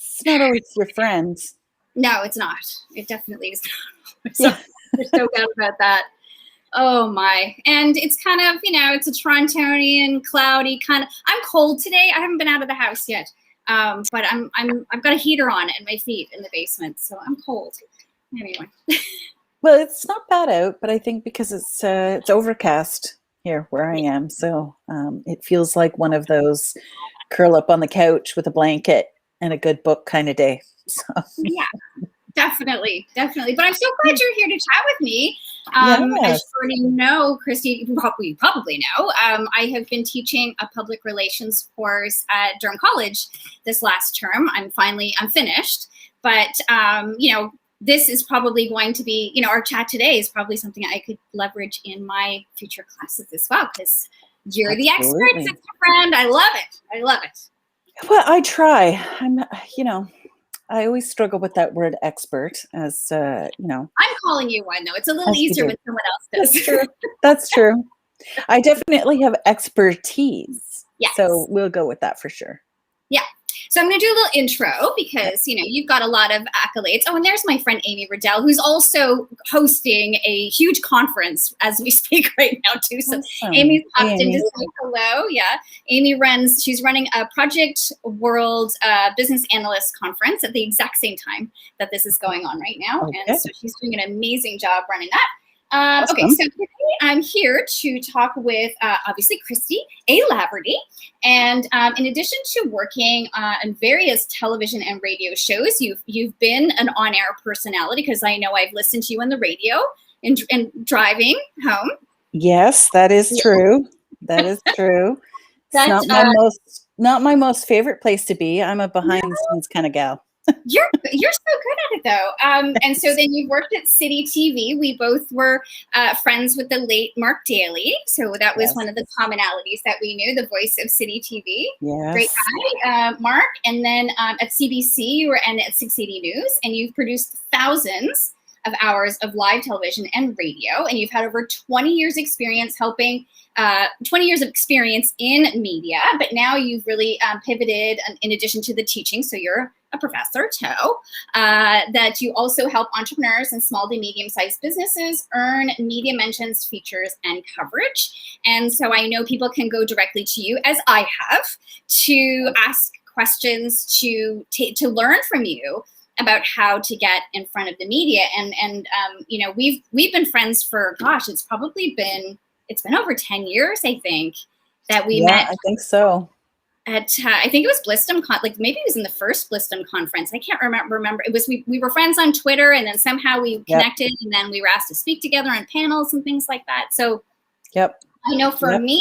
It's not always your friends. No, it's not. It definitely is not. So Yeah. there's no doubt about that. Oh my. And it's kind of, it's a Torontonian, cloudy kind of, I'm cold today. I haven't been out of the house yet. But I've got a heater on at my feet in the basement, so I'm cold. Anyway. Well, it's not bad out, but I think because it's overcast here where I am, so it feels like one of those curl up on the couch with a blanket and a good book kind of day. So yeah, definitely. But I'm so glad you're here to chat with me. As you already know, Christy, you probably know, I have been teaching a public relations course at Durham College this last term. I'm finished, but this is probably going to be, our chat today is probably something I could leverage in my future classes as well, because you're the expert, sister friend. I love it. Well, I try. I always struggle with that word expert, as I'm calling you one, though. It's a little easier when someone else does. That's true. I definitely have expertise. Yes. So we'll go with that for sure. Yeah. So I'm going to do a little intro because, you've got a lot of accolades. Oh, and there's my friend Amy Riddell, who's also hosting a huge conference as we speak right now, too. So awesome. Amy's popped in to say hello. Yeah. She's running a Project World Business Analyst Conference at the exact same time that this is going on right now. Okay. And so she's doing an amazing job running that. Awesome. Okay, so today I'm here to talk with, obviously, Christy Laverty. And in addition to working on various television and radio shows, you've been an on-air personality, because I know I've listened to you on the radio and driving home. Yes, that is true. That is true. It's not my most favorite place to be. I'm a behind-the-scenes kind of gal. You're so good at it, though. And so then you worked at City TV. We both were friends with the late Mark Daly. So that was one of the commonalities that we knew, the voice of City TV. Yes. Great guy, Mark. And then at CBC, you were at 680 News, and you've produced thousands of hours of live television and radio. And you've had over 20 years experience helping 20 years of experience in media, but now you've really pivoted in addition to the teaching. So you're a professor too, that you also help entrepreneurs and small to medium-sized businesses earn media mentions, features, and coverage. And so I know people can go directly to you, as I have, to ask questions, to learn from you about how to get in front of the media. And we've been friends for, it's been over 10 years, I think, that we met. I think so. At I think it was Blistum, maybe it was in the first Blistum conference. I can't remember. It was we were friends on Twitter, and then somehow we connected, and then we were asked to speak together on panels and things like that. So, I know for me,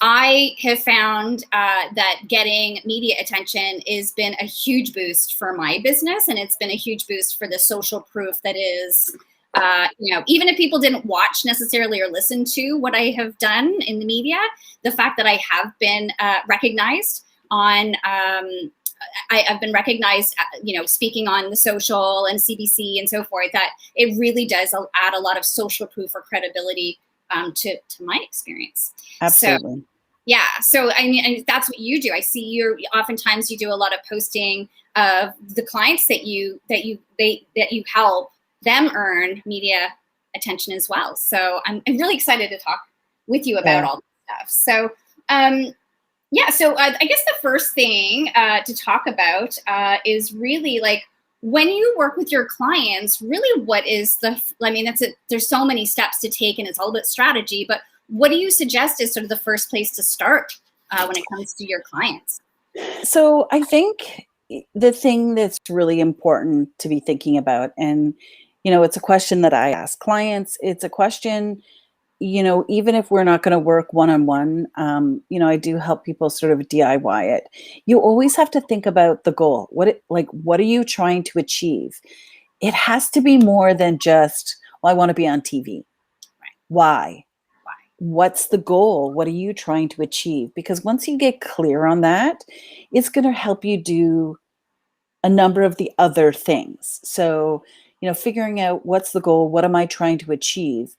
I have found that getting media attention has been a huge boost for my business, and it's been a huge boost for the social proof that is. Even if people didn't watch necessarily or listen to what I have done in the media, the fact that I have been recognized on, I've been recognized, speaking on the social and CBC and so forth, that it really does add a lot of social proof or credibility to my experience. Absolutely. So I mean, that's what you do. I see oftentimes you do a lot of posting of the clients that you help them earn media attention as well. So I'm really excited to talk with you about all this stuff. So, so I guess the first thing to talk about is really like when you work with your clients, really what is there's so many steps to take and it's all about strategy, but what do you suggest is sort of the first place to start when it comes to your clients? So I think the thing that's really important to be thinking about, and it's a question that I ask clients. It's a question, even if we're not going to work one-on-one, I do help people sort of DIY it. You always have to think about the goal. What are you trying to achieve? It has to be more than just, I want to be on TV. Right. Why? What's the goal? What are you trying to achieve? Because once you get clear on that, it's going to help you do a number of the other things. So, figuring out what's the goal, what am I trying to achieve?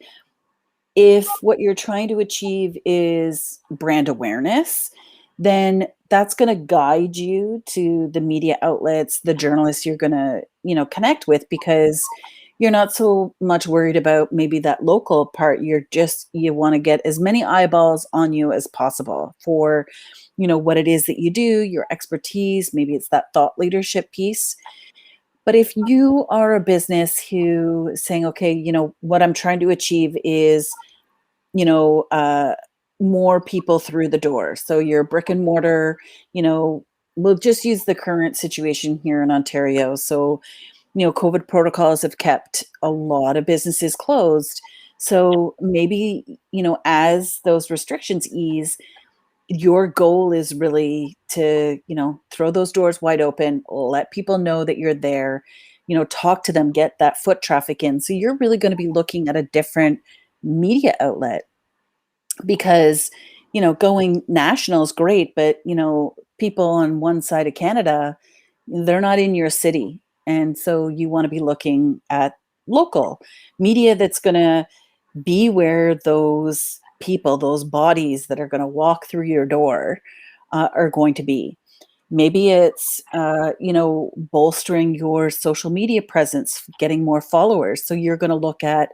If what you're trying to achieve is brand awareness, then that's going to guide you to the media outlets, the journalists you're going to, connect with, because you're not so much worried about maybe that local part. You want to get as many eyeballs on you as possible for, what it is that you do, your expertise. Maybe it's that thought leadership piece. But if you are a business who is saying, okay, what I'm trying to achieve is, you know, uh, more people through the door. So your brick and mortar, we'll just use the current situation here in Ontario. So, COVID protocols have kept a lot of businesses closed. So maybe, as those restrictions ease, your goal is really to, throw those doors wide open, let people know that you're there, talk to them, get that foot traffic in. So you're really going to be looking at a different media outlet, because, going national is great, but, people on one side of Canada, they're not in your city. And so you want to be looking at local media that's going to be where those people, those bodies that are going to walk through your door are going to be. Maybe it's, bolstering your social media presence, getting more followers. So you're going to look at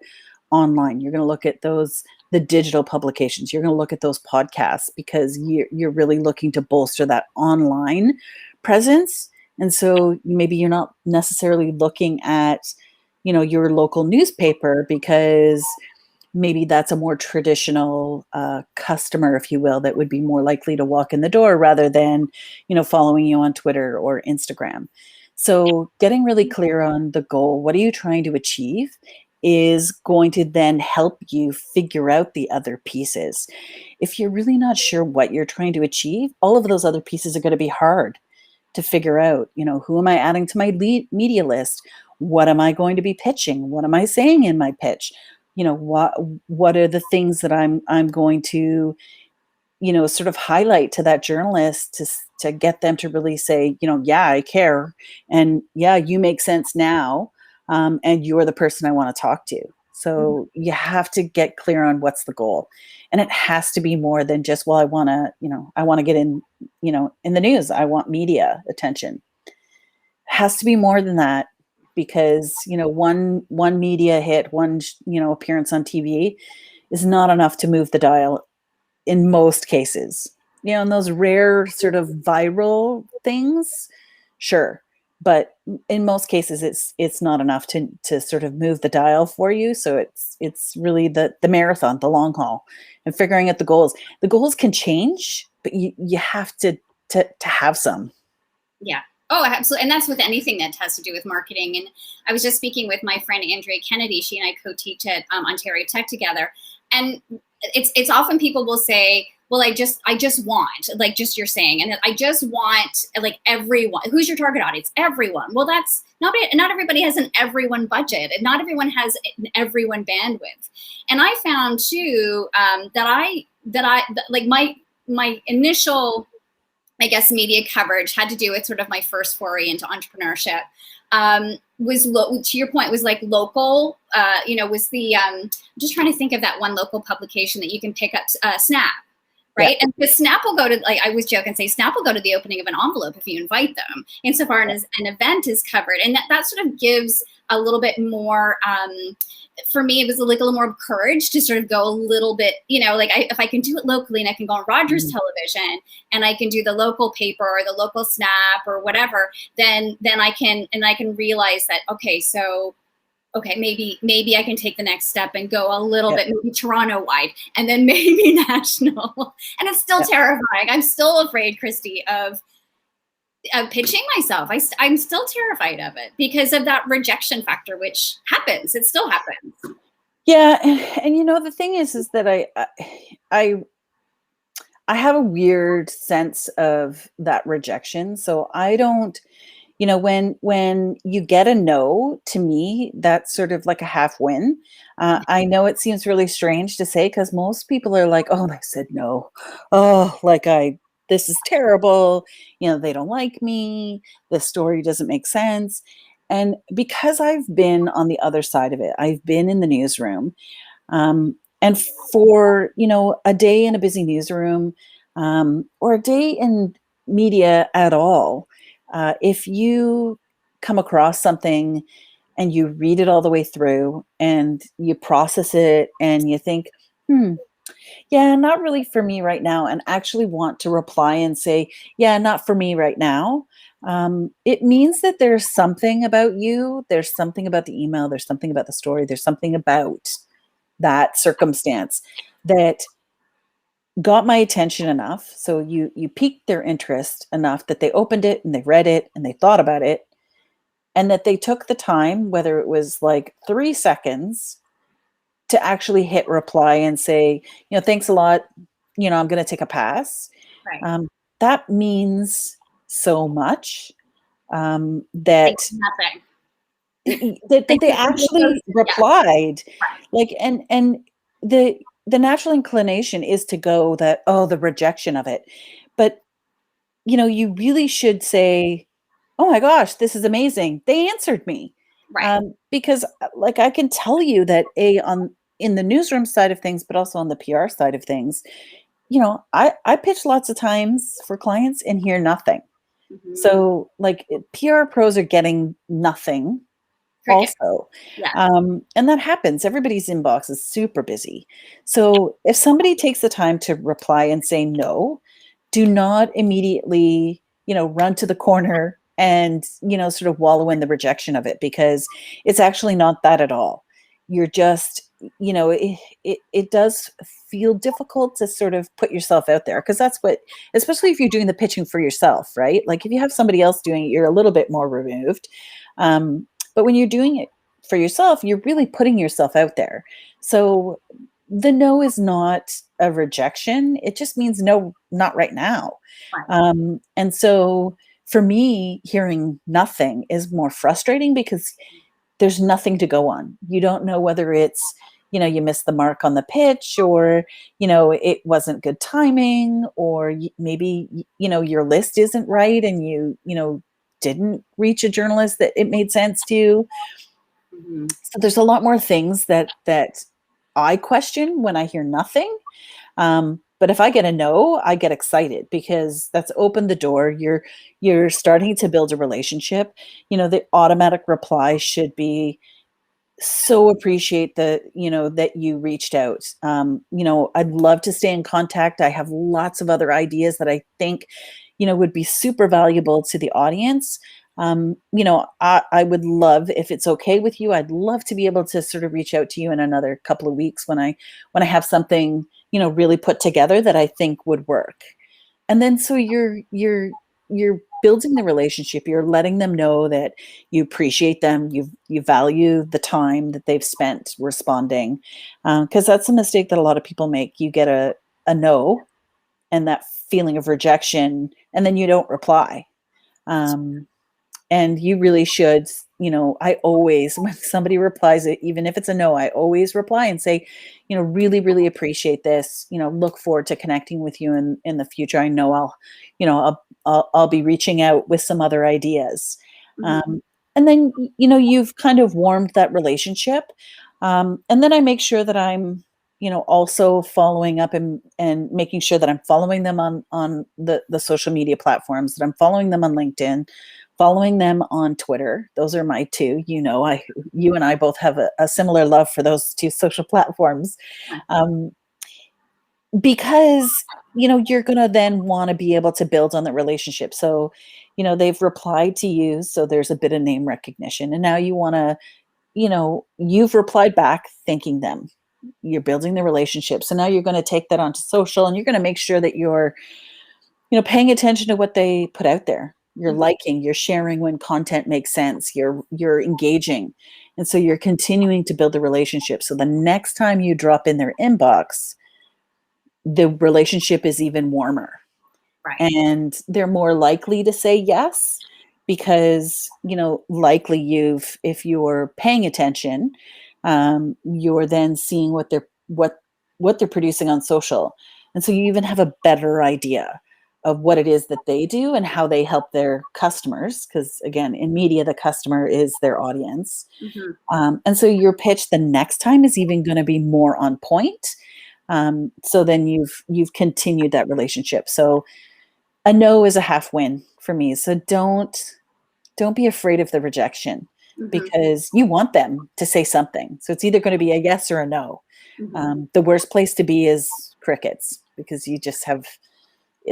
online. You're going to look at the digital publications. You're going to look at those podcasts, because you're really looking to bolster that online presence. And so maybe you're not necessarily looking at, your local newspaper, because maybe that's a more traditional customer, if you will, that would be more likely to walk in the door rather than, following you on Twitter or Instagram. So getting really clear on the goal, what are you trying to achieve, is going to then help you figure out the other pieces. If you're really not sure what you're trying to achieve, all of those other pieces are going to be hard to figure out. Who am I adding to my media list? What am I going to be pitching? What am I saying in my pitch? What are the things that I'm going to, sort of highlight to that journalist to get them to really say, yeah, I care, and yeah, you make sense now, and you're the person I want to talk to. So you have to get clear on what's the goal, and it has to be more than just, well, I want to get in, in the news. I want media attention. It has to be more than that, because one media hit, one appearance on TV is not enough to move the dial in most cases. In those rare sort of viral things, sure, but in most cases it's not enough to sort of move the dial for you. So it's really the marathon, the long haul, and figuring out the goals. The goals can change, but you have to have some. Yeah. Oh, absolutely. And that's with anything that has to do with marketing. And I was just speaking with my friend Andrea Kennedy. She and I co-teach at Ontario Tech together. And it's often people will say, well, I just want, like just you're saying, and I just want like everyone. Who's your target audience? Everyone. Well, that's not everybody has an everyone budget, and not everyone has an everyone bandwidth. And I found too that like my initial, I guess, media coverage had to do with sort of my first foray into entrepreneurship. Was to your point, was like local, was the, I'm just trying to think of that one local publication that you can pick up, Snap, right? Yeah. And the Snap will go to, like, I always joke and say, Snap will go to the opening of an envelope if you invite them, insofar as an event is covered. And that sort of gives a little bit more, for me, it was like a little more courage to sort of go a little bit, if I can do it locally and I can go on Rogers television and I can do the local paper or the local Snap or whatever, then I can realize that, maybe I can take the next step and go a little bit, maybe Toronto wide, and then maybe national. And it's still terrifying. I'm still afraid, Christy, of pitching myself. I'm still terrified of it because of that rejection factor, which happens. It still happens. Yeah. And the thing is that I have a weird sense of that rejection. So I don't, when you get a no, to me, that's sort of like a half win. I know it seems really strange to say, because most people are like, oh, I said no. Oh, this is terrible. They don't like me. The story doesn't make sense. And because I've been on the other side of it, I've been in the newsroom. And for, a day in a busy newsroom, or a day in media at all. If you come across something and you read it all the way through and you process it and you think, yeah, not really for me right now, and actually want to reply and say, yeah, not for me right now, it means that there's something about you, there's something about the email, there's something about the story, there's something about that circumstance that got my attention enough. So you piqued their interest enough that they opened it and they read it and they thought about it, and that they took the time, whether it was like 3 seconds, to actually hit reply and say, thanks a lot. I'm going to take a pass. Right. That means so much, that Nothing. that they actually replied. Like, and the natural inclination is to go that, oh, the rejection of it. But, you really should say, oh my gosh, this is amazing. They answered me. Right. Because like, I can tell you that in the newsroom side of things, but also on the PR side of things, I pitch lots of times for clients and hear nothing. Mm-hmm. So like, PR pros are getting nothing also. Yeah. And that happens. Everybody's inbox is super busy. So if somebody takes the time to reply and say no, do not immediately, run to the corner and, sort of wallow in the rejection of it, because it's actually not that at all. You're just, it does feel difficult to sort of put yourself out there, because that's what, especially if you're doing the pitching for yourself, right? Like if you have somebody else doing it, you're a little bit more removed. But when you're doing it for yourself, you're really putting yourself out there. So the no is not a rejection. It just means no, not right now. Right. And so for me, hearing nothing is more frustrating, because there's nothing to go on. You don't know whether it's, you missed the mark on the pitch, or, it wasn't good timing, or maybe, your list isn't right and you didn't reach a journalist that it made sense to. Mm-hmm. So there's a lot more things that I question when I hear nothing. But if I get a no, I get excited, because that's opened the door. You're starting to build a relationship. The automatic reply should be, so appreciate that you reached out. I'd love to stay in contact. I have lots of other ideas that I think would be super valuable to the audience. I would love, if it's okay with you, I'd love to be able to sort of reach out to you in another couple of weeks when I have something really put together that I think would work. And then so you're building the relationship. You're letting them know that you appreciate them. You value the time that they've spent responding, because that's a mistake that a lot of people make. You get a no, and that feeling of rejection, and then you don't reply. And you really should, I always, when somebody replies it, even if it's a no, I always reply and say, really, really appreciate this, look forward to connecting with you in the future. I know I'll be reaching out with some other ideas. Mm-hmm. And then, you've kind of warmed that relationship. And then I make sure that I'm, also following up and making sure that I'm following them on the social media platforms, that I'm following them on LinkedIn, following them on Twitter. Those are my two. You and I both have a similar love for those two social platforms, because you're going to then want to be able to build on the relationship. So they've replied to you, so there's a bit of name recognition, and now you want to, you've replied back thanking them. You're building the relationship, so now you're going to take that onto social, and you're going to make sure that you're paying attention to what they put out there. You're liking, you're sharing when content makes sense, you're engaging. And so you're continuing to build the relationship. So the next time you drop in their inbox, the relationship is even warmer. Right. And they're more likely to say yes, because, likely if you're paying attention, you're then seeing what they're producing on social. And so you even have a better idea of what it is that they do and how they help their customers. Because again, in media, the customer is their audience. Mm-hmm. And so your pitch the next time is even going to be more on point, So then you've continued that relationship. So a no is a half win for me. So don't be afraid of the rejection, Mhm. because you want them to say something. So it's either going to be a yes or a no. Mhm. The worst place to be is crickets, because you just have,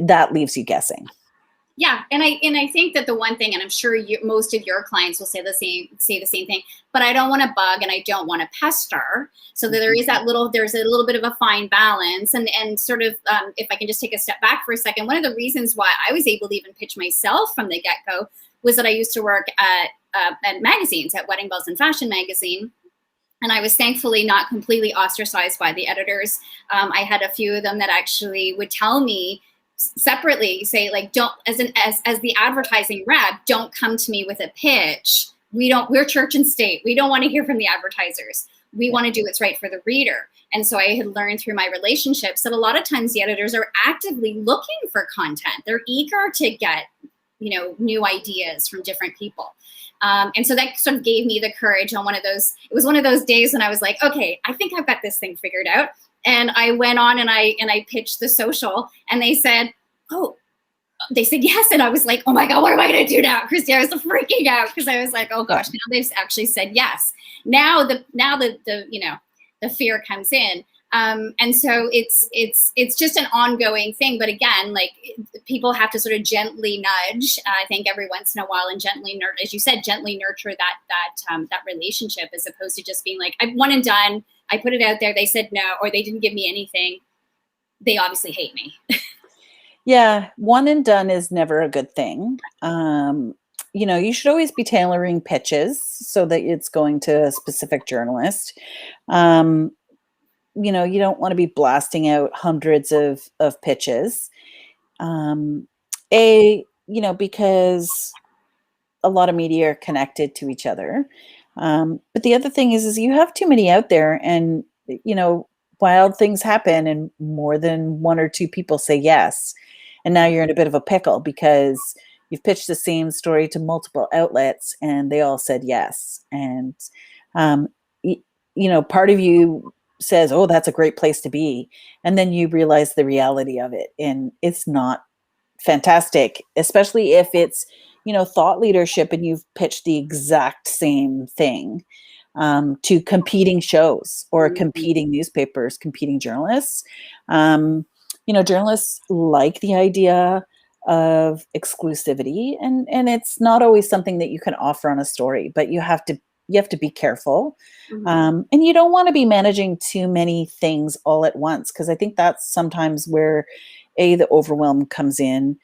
that leaves you guessing. Yeah, and I think that the one thing, and I'm sure most of your clients will say the same thing, but I don't want to bug and I don't want to pester. So that there's a little bit of a fine balance, and sort of if I can just take a step back for a second, one of the reasons why I was able to even pitch myself from the get go was that I used to work at magazines, at Wedding Bells and Fashion Magazine. And I was thankfully not completely ostracized by the editors. I had a few of them that actually would tell me separately, say, like, don't, as the advertising rep, don't come to me with a pitch. We're church and state. We don't want to hear from the advertisers. We want to do what's right for the reader. And so I had learned through my relationships that a lot of times the editors are actively looking for content. They're eager to get, new ideas from different people. And so that sort of gave me the courage on it was one of those days when I was like, okay, I think I've got this thing figured out. And I went on and I pitched the social, and they said yes. And I was like, oh my God, what am I going to do now? Christy, I was freaking out because I was like, oh gosh, now they've actually said yes. Now the fear comes in. And so it's just an ongoing thing. But again, like, people have to sort of gently nudge, I think, every once in a while, and gently as you said, gently nurture that relationship, as opposed to just being like, I'm one and done. I put it out there. They said no, or they didn't give me anything. They obviously hate me. Yeah, one and done is never a good thing. You should always be tailoring pitches so that it's going to a specific journalist. You don't want to be blasting out hundreds of pitches. Because a lot of media are connected to each other. But the other thing is you have too many out there, and wild things happen, and more than one or two people say yes, and now you're in a bit of a pickle because you've pitched the same story to multiple outlets and they all said yes. And part of you says, oh, that's a great place to be, and then you realize the reality of it, and it's not fantastic, especially if it's thought leadership and you've pitched the exact same thing to competing shows or competing newspapers, competing journalists. Journalists like the idea of exclusivity, and it's not always something that you can offer on a story, but you have to be careful. And you don't want to be managing too many things all at once, because I think that's sometimes where the overwhelm comes in,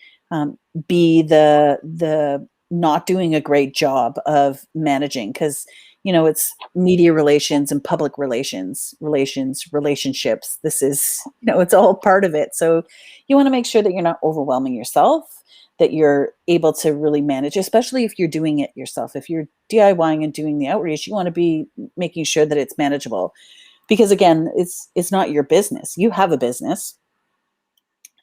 B, the not doing a great job of managing, because it's media relations and public relationships. This is, it's all part of it. So you want to make sure that you're not overwhelming yourself, that you're able to really manage, especially if you're doing it yourself. If you're DIYing and doing the outreach, you want to be making sure that it's manageable, because again, it's not your business. You have a business,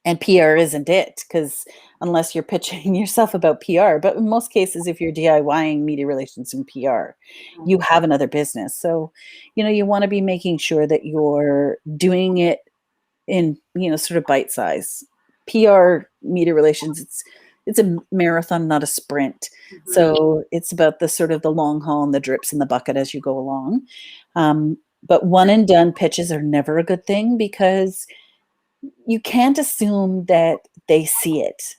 and PR isn't it, because unless you're pitching yourself about PR, but in most cases, if you're DIYing media relations and PR, you have another business. So, you want to be making sure that you're doing it in, sort of bite size. PR, media relations, it's a marathon, not a sprint. So it's about the sort of the long haul and the drips in the bucket as you go along. But one and done pitches are never a good thing, because you can't assume that they see it.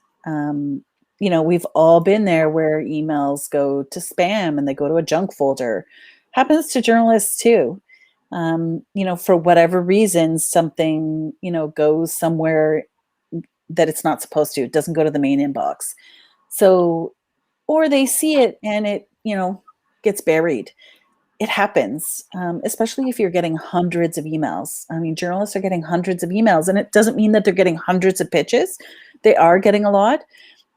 We've all been there where emails go to spam and they go to a junk folder. Happens to journalists too. For whatever reason, something, goes somewhere that it's not supposed to. It doesn't go to the main inbox. So, or they see it and it, gets buried. It happens, especially if you're getting hundreds of emails. I mean, journalists are getting hundreds of emails, and it doesn't mean that they're getting hundreds of pitches. They are getting a lot,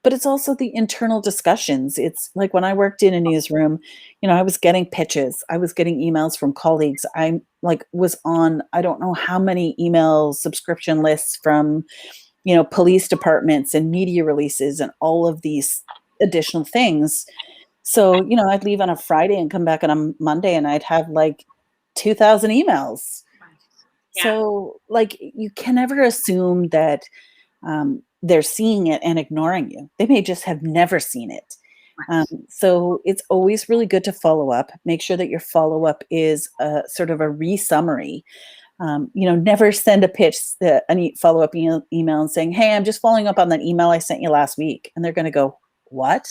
but it's also the internal discussions. It's like when I worked in a newsroom, I was getting pitches. I was getting emails from colleagues. I was on, I don't know how many email subscription lists from, police departments and media releases and all of these additional things. So, I'd leave on a Friday and come back on a Monday, and I'd have like 2,000 emails. Yeah. So like you can never assume that they're seeing it and ignoring you. They may just have never seen it. Right. So it's always really good to follow up. Make sure that your follow up is a sort of a re-summary. Never send a pitch, a follow up email and saying, "Hey, I'm just following up on that email I sent you last week," and they're going to go, "What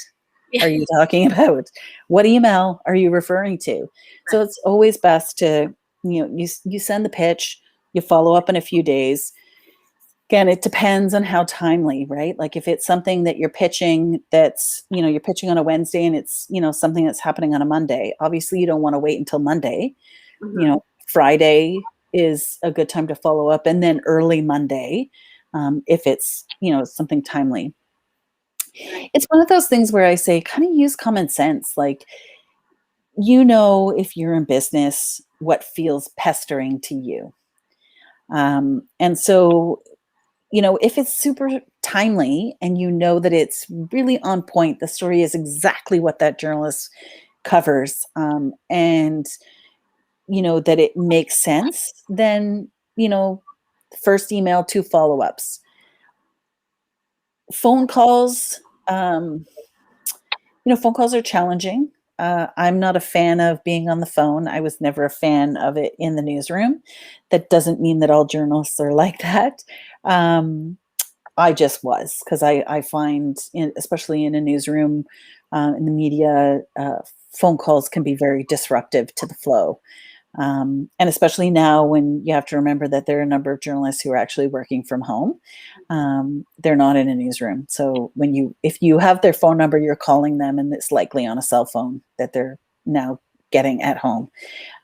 Yeah. are you talking about? What email are you referring to?" So Right. it's always best to you send the pitch, you follow up in a few days. Again, it depends on how timely, right? Like if it's something that you're pitching that's, you're pitching on a Wednesday and it's, something that's happening on a Monday. Obviously, you don't want to wait until Monday. Mm-hmm. Friday is a good time to follow up, and then early Monday, if it's, something timely. Right. It's one of those things where I say kind of use common sense. Like, if you're in business, what feels pestering to you. And so if it's super timely and that it's really on point, the story is exactly what that journalist covers, and that it makes sense, then first email, 2 follow-ups. Phone calls, phone calls are challenging. I'm not a fan of being on the phone. I was never a fan of it in the newsroom. That doesn't mean that all journalists are like that. I just was, because I find, especially in a newsroom, in the media, phone calls can be very disruptive to the flow. And especially now when you have to remember that there are a number of journalists who are actually working from home. They're not in a newsroom. So if you have their phone number, you're calling them, and it's likely on a cell phone that they're now getting at home.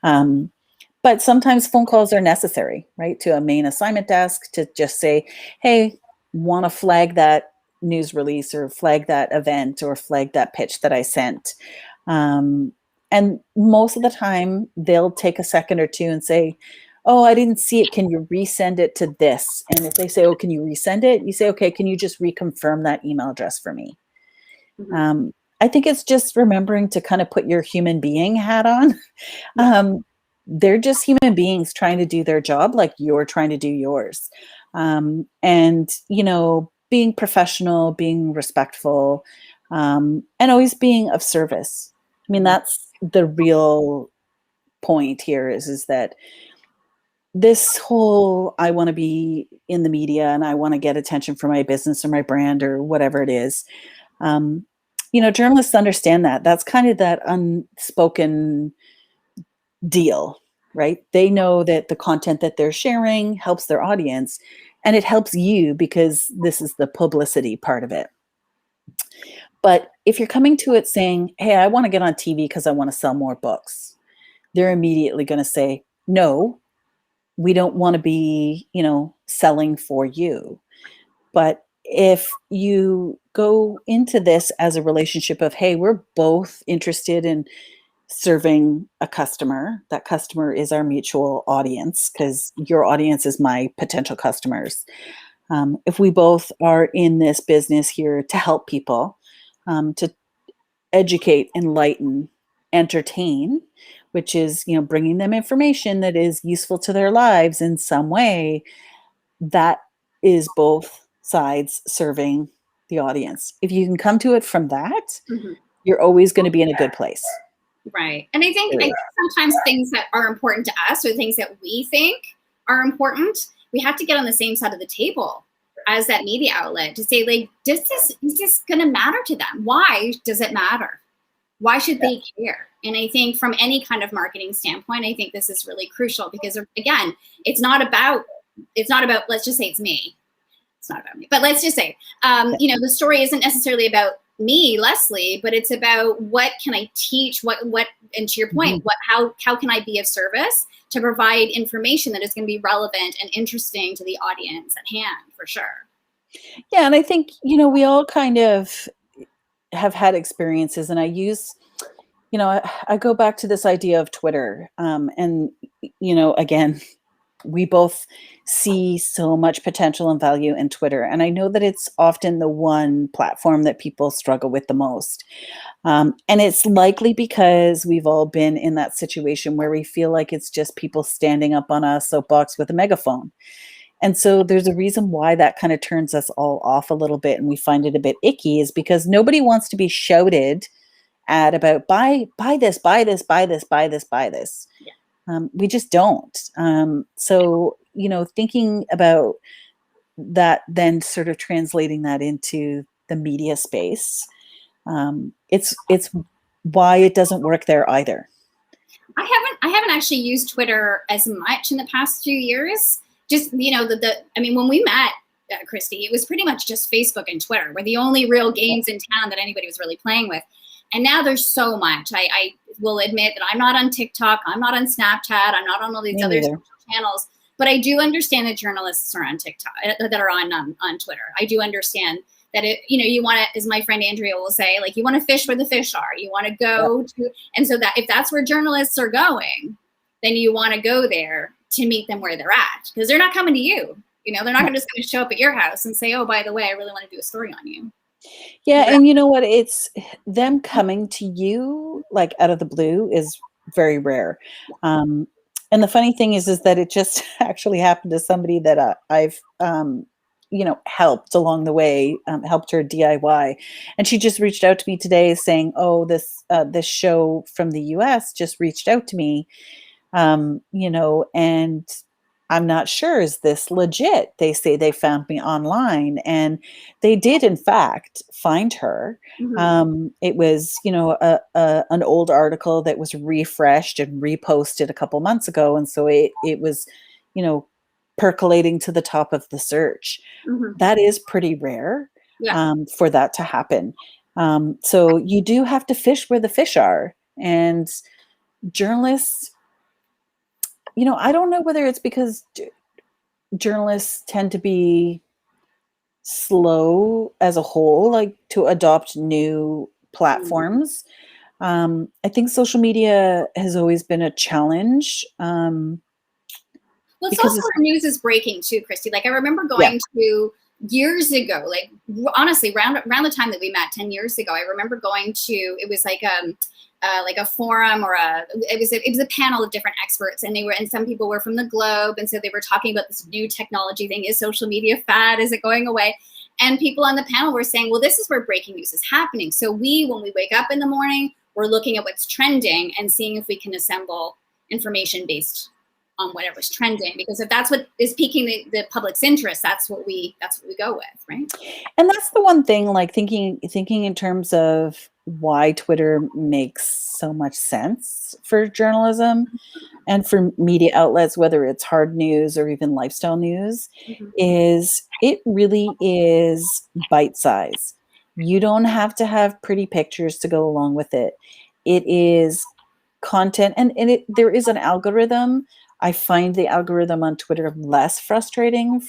But sometimes phone calls are necessary, right? To a main assignment desk to just say, "Hey, want to flag that news release or flag that event or flag that pitch that I sent." And most of the time, they'll take a second or two and say, "Oh, I didn't see it. Can you resend it to this?" And if they say, "Oh, can you resend it?" You say, "Okay, can you just reconfirm that email address for me?" Mm-hmm. I think it's just remembering to kind of put your human being hat on. Yeah. They're just human beings trying to do their job like you're trying to do yours. And, being professional, being respectful, and always being of service. I mean, that's the real point here is that this whole, I want to be in the media and I want to get attention for my business or my brand or whatever it is. Um, Journalists understand that. That's kind of that unspoken deal, right? They know that the content that they're sharing helps their audience, and it helps you because this is the publicity part of it. But if you're coming to it saying, "Hey, I want to get on TV because I want to sell more books," they're immediately going to say, "No, we don't want to be, selling for you." But if you go into this as a relationship of, "Hey, we're both interested in serving a customer. That customer is our mutual audience because your audience is my potential customers. If we both are in this business here to help people, to educate, enlighten, entertain, which is, bringing them information that is useful to their lives in some way, that is both sides serving the audience. If you can come to it from that, Mm-hmm. you're always going to be in a good place." Right. And I think sometimes things that are important to us or things that we think are important, we have to get on the same side of the table as that media outlet to say, like, is this going to matter to them? Why does it matter? Why should they care? And I think from any kind of marketing standpoint, I think this is really crucial because, again, it's not about, let's just say it's me. It's not about me, but let's just say, the story isn't necessarily about me, Leslie, but it's about what can I teach, and to your point, how can I be of service to provide information that is going to be relevant and interesting to the audience at hand, for sure. Yeah, and I think, we all kind of have had experiences, and I use, I go back to this idea of Twitter. And, again, we both see so much potential and value in Twitter. And I know that it's often the one platform that people struggle with the most. And it's likely because we've all been in that situation where we feel like it's just people standing up on a soapbox with a megaphone. And so there's a reason why that kind of turns us all off a little bit and we find it a bit icky, is because nobody wants to be shouted at about buy this, buy this, buy this, buy this, buy this. Yeah. We just don't. So, thinking about that, then sort of translating that into the media space, it's why it doesn't work there either. I haven't actually used Twitter as much in the past few years. Just, when we met, Christy, it was pretty much just Facebook and Twitter were the only real games in town that anybody was really playing with. And now there's so much. I will admit that I'm not on TikTok. I'm not on Snapchat. I'm not on all these other social channels. But I do understand that journalists are on TikTok, that are on Twitter. I do understand that you want to, as my friend Andrea will say, like, you want to fish where the fish are. You want to go to, and so that if that's where journalists are going, then you want to go there to meet them where they're at, because they're not coming to you. They're not just going to show up at your house and say, oh, by the way, I really want to do a story on you. Yeah, and you know what? It's them coming to you like out of the blue is very rare. And the funny thing is that it just actually happened to somebody that I've helped along the way, helped her DIY, and she just reached out to me today saying, "Oh, this show from the US just reached out to me, and I'm not sure, is this legit? They say they found me online," and they did in fact find her. Mm-hmm. It was, an old article that was refreshed and reposted a couple months ago. And so it was, percolating to the top of the search. Mm-hmm. That is pretty rare for that to happen. So you do have to fish where the fish are. And journalists, I don't know whether it's because journalists tend to be slow as a whole, like to adopt new platforms. I think social media has always been a challenge. Well, it's also where news is breaking too, Christy. Like, I remember going to years ago, like honestly, around the time that we met 10 years ago, I remember going to, it was like a forum or it was a panel of different experts, and some people were from the globe, and so they were talking about this new technology thing. Is social media fad? Is it going away? And people on the panel were saying, well, this is where breaking news is happening. So when we wake up in the morning, we're looking at what's trending and seeing if we can assemble information based on whatever's trending, because if that's what is piquing the public's interest, that's what we go with, right? And that's the one thing, like thinking in terms of why Twitter makes so much sense for journalism and for media outlets, whether it's hard news or even lifestyle news, is it really is bite size. You don't have to have pretty pictures to go along with it. It is content, and there is an algorithm. I find the algorithm on Twitter less frustrating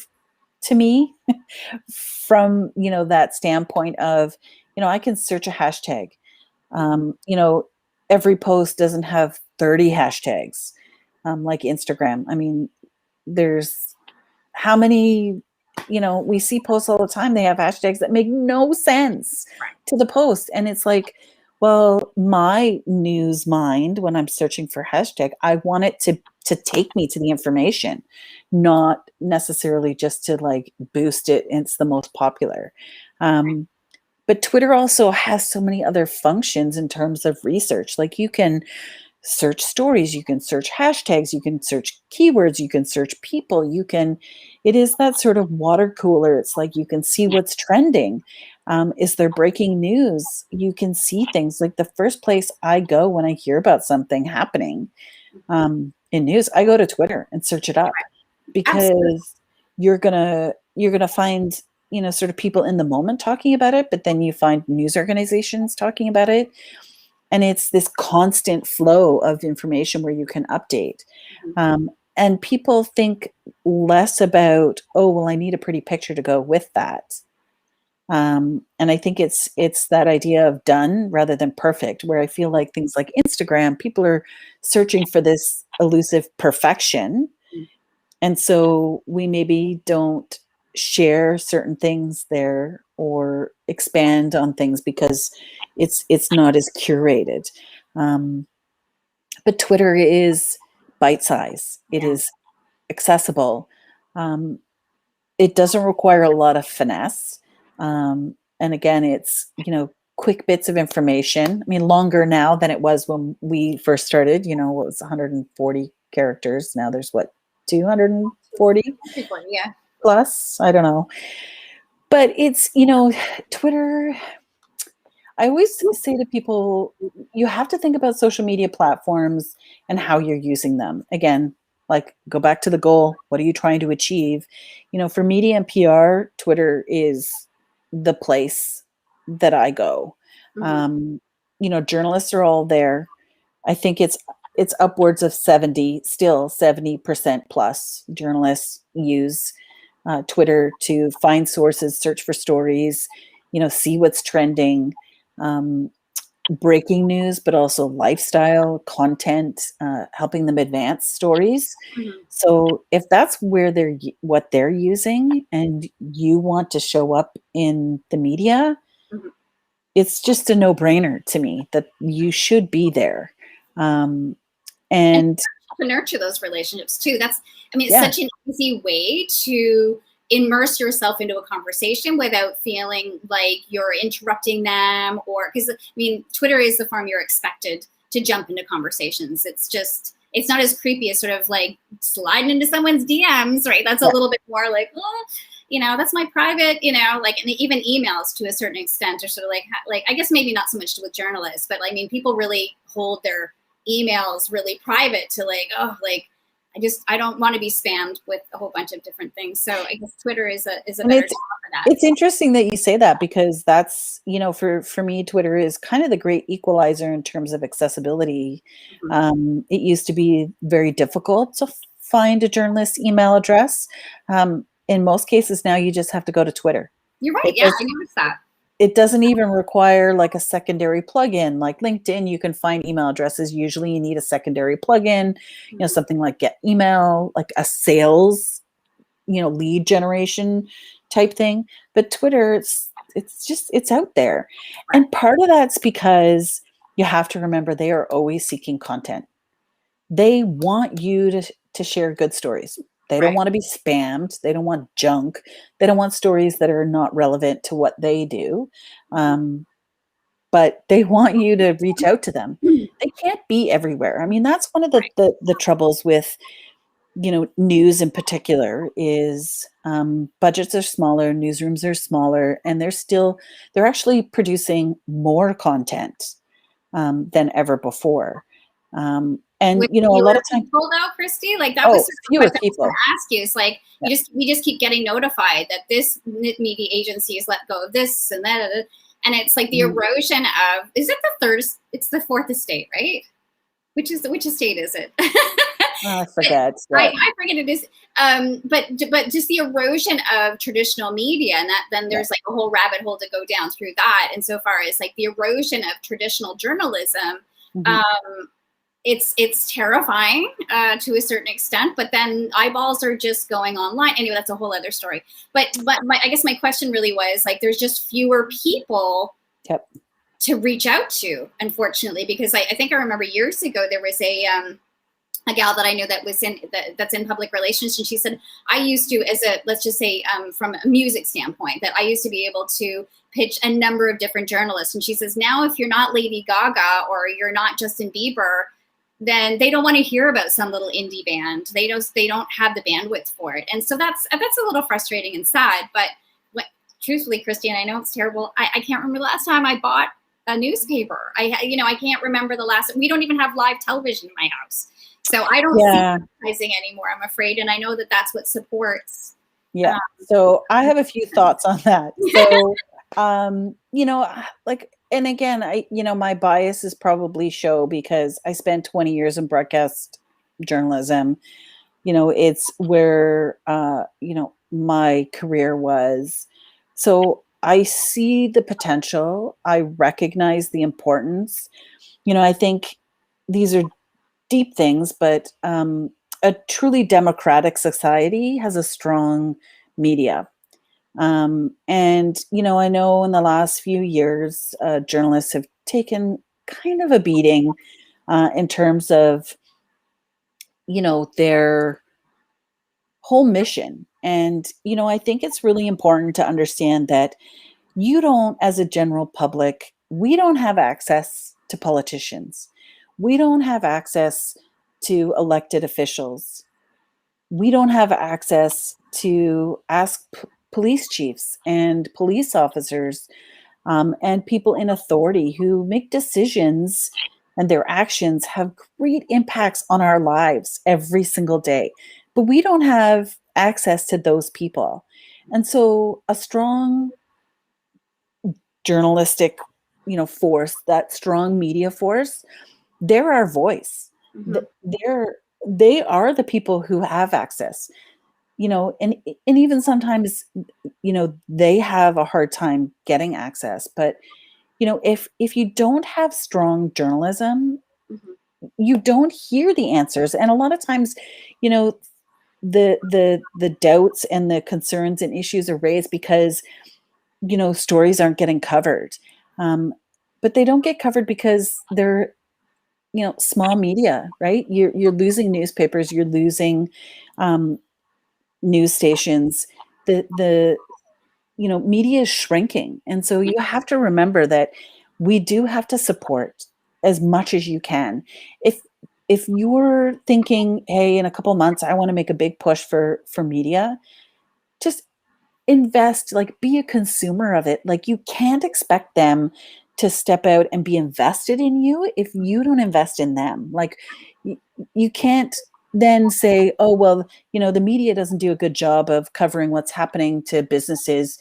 to me from, that standpoint of, I can search a hashtag. Every post doesn't have 30 hashtags like Instagram. I mean, there's how many, we see posts all the time. They have hashtags that make no sense to the post. And it's like, well, my news mind, when I'm searching for hashtag, I want it to take me to the information, not necessarily just to like boost it. It's the most popular. But Twitter also has so many other functions in terms of research. Like you can search stories, you can search hashtags, you can search keywords, you can search people, it is that sort of water cooler. It's like you can see what's trending. Is there breaking news? You can see things. Like the first place I go when I hear about something happening in news, I go to Twitter and search it up, because you're gonna find, sort of people in the moment talking about it, but then you find news organizations talking about it. And it's this constant flow of information where you can update. And people think less about, oh, well, I need a pretty picture to go with that. And I think it's that idea of done rather than perfect, where I feel like things like Instagram, people are searching for this elusive perfection. And so we maybe don't share certain things there or expand on things because it's not as curated. Um, but Twitter is bite size. It Yeah. is accessible. Um, it doesn't require a lot of finesse. And again, it's, quick bits of information. I mean, longer now than it was when we first started, it was 140 characters. Now there's what, 240 Yeah. plus? I don't know. But it's, Twitter, I always say to people, you have to think about social media platforms and how you're using them. Again, like go back to the goal. What are you trying to achieve? For media and PR, Twitter is the place that I go. Um, Journalists are all there. I think it's upwards of 70% plus journalists use Twitter to find sources, search for stories, see what's trending, um, breaking news, but also lifestyle content, helping them advance stories. Mhm. So if that's where what they're using, and you want to show up in the media, Mhm. it's just a no-brainer to me that you should be there. Um, And and to nurture those relationships too. It's yeah, such an easy way to immerse yourself into a conversation without feeling like you're interrupting them, or because Twitter is the form you're expected to jump into conversations. It's not as creepy as sort of like sliding into someone's DMs, right? That's a yeah. little bit more like, oh, that's my private, like, and even emails to a certain extent are sort of like I guess maybe not so much with journalists, but people really hold their emails really private to I don't want to be spammed with a whole bunch of different things. So I guess Twitter is a And better tool for that. it's interesting that you say that, because that's, for me, Twitter is kind of the great equalizer in terms of accessibility. It used to be very difficult to find a journalist's email address. In most cases now, you just have to go to Twitter. You're right. It Yeah, does, I noticed that. it doesn't even require like a secondary plugin. Like LinkedIn, you can find email addresses. Usually you need a secondary plugin, something like Get Email, like a sales, lead generation type thing. But Twitter, it's out there. Right. And part of that's because you have to remember they are always seeking content. They want you to share good stories. They don't Right. want to be spammed. They don't want junk. They don't want stories that are not relevant to what they do. But they want you to reach out to them. They can't be everywhere. I mean, that's one of the troubles with, news in particular is budgets are smaller, newsrooms are smaller, and they're actually producing more content than ever before. And With a lot fewer of time, people though, Christy, like that was sort of the fewer question I was going people. to ask you. Is like Yeah. we just keep getting notified that this media agency has let go of this and that, and it's like the erosion of, is it the third? It's the fourth estate, right? Which estate is it? I forget. I forget it is. But just the erosion of traditional media, and that then there's like a whole rabbit hole to go down through that. And so far as like the erosion of traditional journalism, it's terrifying to a certain extent. But then eyeballs are just going online. Anyway, that's a whole other story. But I guess my question really was like, there's just fewer people. Yep. To reach out to, unfortunately, because I think I remember years ago there was a gal that I knew that was that's in public relations, and she said, I used to, as a, let's just say from a music standpoint, that I used to be able to pitch a number of different journalists, and she says now if you're not Lady Gaga or you're not Justin Bieber, then they don't want to hear about some little indie band. They don't have the bandwidth for it, and so that's a little frustrating and sad. But truthfully, Christy, and I know it's terrible, I can't remember the last time I bought a newspaper. I can't remember the last. We don't even have live television in my house, so I don't see advertising anymore, I'm afraid. And I know that that's what supports. Yeah. So I have a few thoughts on that. So, and again, my bias is probably show because I spent 20 years in broadcast journalism. It's where, my career was. So I see the potential. I recognize the importance. I think these are deep things, but a truly democratic society has a strong media. And, I know in the last few years, journalists have taken kind of a beating in terms of, their whole mission. And, I think it's really important to understand that you don't, as a general public, we don't have access to politicians. We don't have access to elected officials. We don't have access to ask police chiefs and police officers and people in authority who make decisions, and their actions have great impacts on our lives every single day. But we don't have access to those people. And so a strong journalistic, force, that strong media force, they're our voice. Mhm. They are the people who have access, and even sometimes, they have a hard time getting access. But, if you don't have strong journalism, Mhm. you don't hear the answers. And a lot of times, you know, the doubts and the concerns and issues are raised because, stories aren't getting covered. Um, but they don't get covered because they're, small media, right? You're losing newspapers, you're losing um, news stations. The media is shrinking, and so you have to remember that we do have to support as much as you can. If you're thinking, hey, in a couple months I want to make a big push for media, just invest, like, be a consumer of it. Like, you can't expect them to step out and be invested in you if you don't invest in them. Like, y- you can't then say, oh, well, the media doesn't do a good job of covering what's happening to businesses,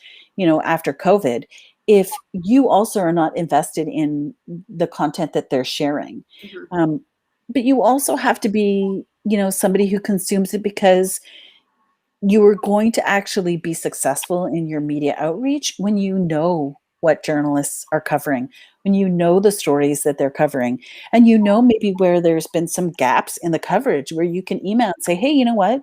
after COVID, if you also are not invested in the content that they're sharing. Mhm. um, but you also have to be, somebody who consumes it, because you are going to actually be successful in your media outreach when you know what journalists are covering, when you know the stories that they're covering, and maybe where there's been some gaps in the coverage, where you can email and say, hey, you know what?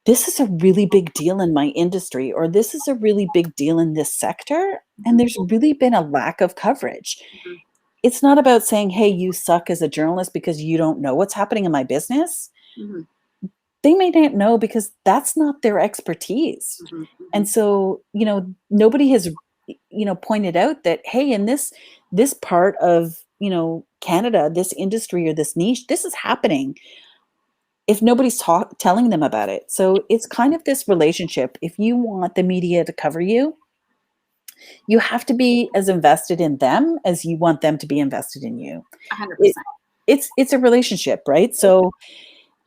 This is a really big deal in my industry, or this is a really big deal in this sector, and there's really been a lack of coverage. Mhm. It's not about saying, hey, you suck as a journalist because you don't know what's happening in my business. Mhm. They may not know because that's not their expertise. Mhm. And Mhm. so, nobody has, pointed out that, hey, in this part of, Canada, this industry or this niche, this is happening, if nobody's telling them about it. So it's kind of this relationship. If you want the media to cover you, you have to be as invested in them as you want them to be invested in you. It, 100%. it's a relationship, right? So,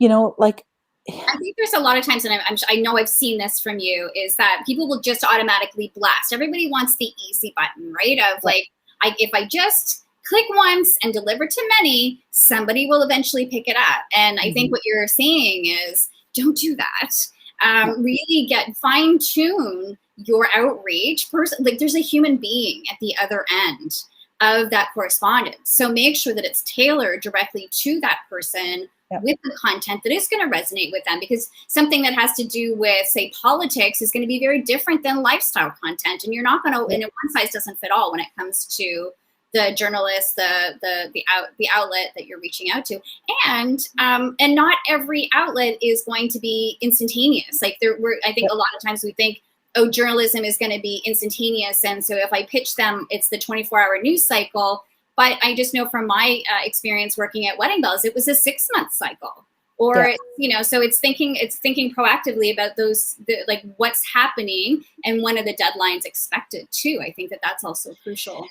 like, I think there's a lot of times, and I know I've seen this from you, is that people will just automatically blast. Everybody wants the easy button, right? Of like, if I just click once and deliver to many, somebody will eventually pick it up. And I think Mhm. what you're saying is, don't do that. Yeah. Really get fine tune your outreach. Like, there's a human being at the other end of that correspondence. So make sure that it's tailored directly to that person Yeah. with the content that is going to resonate with them, because something that has to do with, say, politics is going to be very different than lifestyle content, and you're not going to, Yeah. and one size doesn't fit all when it comes to the journalist, the outlet that you're reaching out to. And not every outlet is going to be instantaneous. Like, I think Yeah. a lot of times we think, oh, journalism is going to be instantaneous, and so if I pitch them, it's the 24-hour news cycle. But I just know from my experience working at Wedding Bells, it was a 6-month cycle. Yeah. Or, so it's thinking proactively about like what's happening and when are the deadlines expected too. I think that that's also crucial.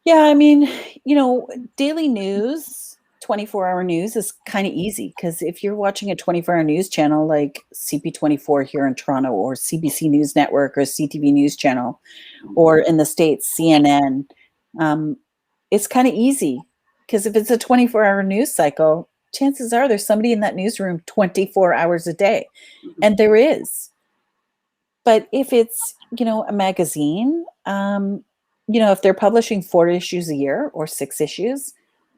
Yeah, I mean, daily news, 24-hour news is kind of easy, because if you're watching a 24-hour news channel like CP24 here in Toronto, or CBC News Network, or CTV News Channel, or in the States, CNN, um, it's kind of easy, because if it's a 24-hour news cycle, chances are there's somebody in that newsroom 24 hours a day, Mhm. and there is. But if it's, a magazine, if they're publishing 4 issues a year or 6 issues,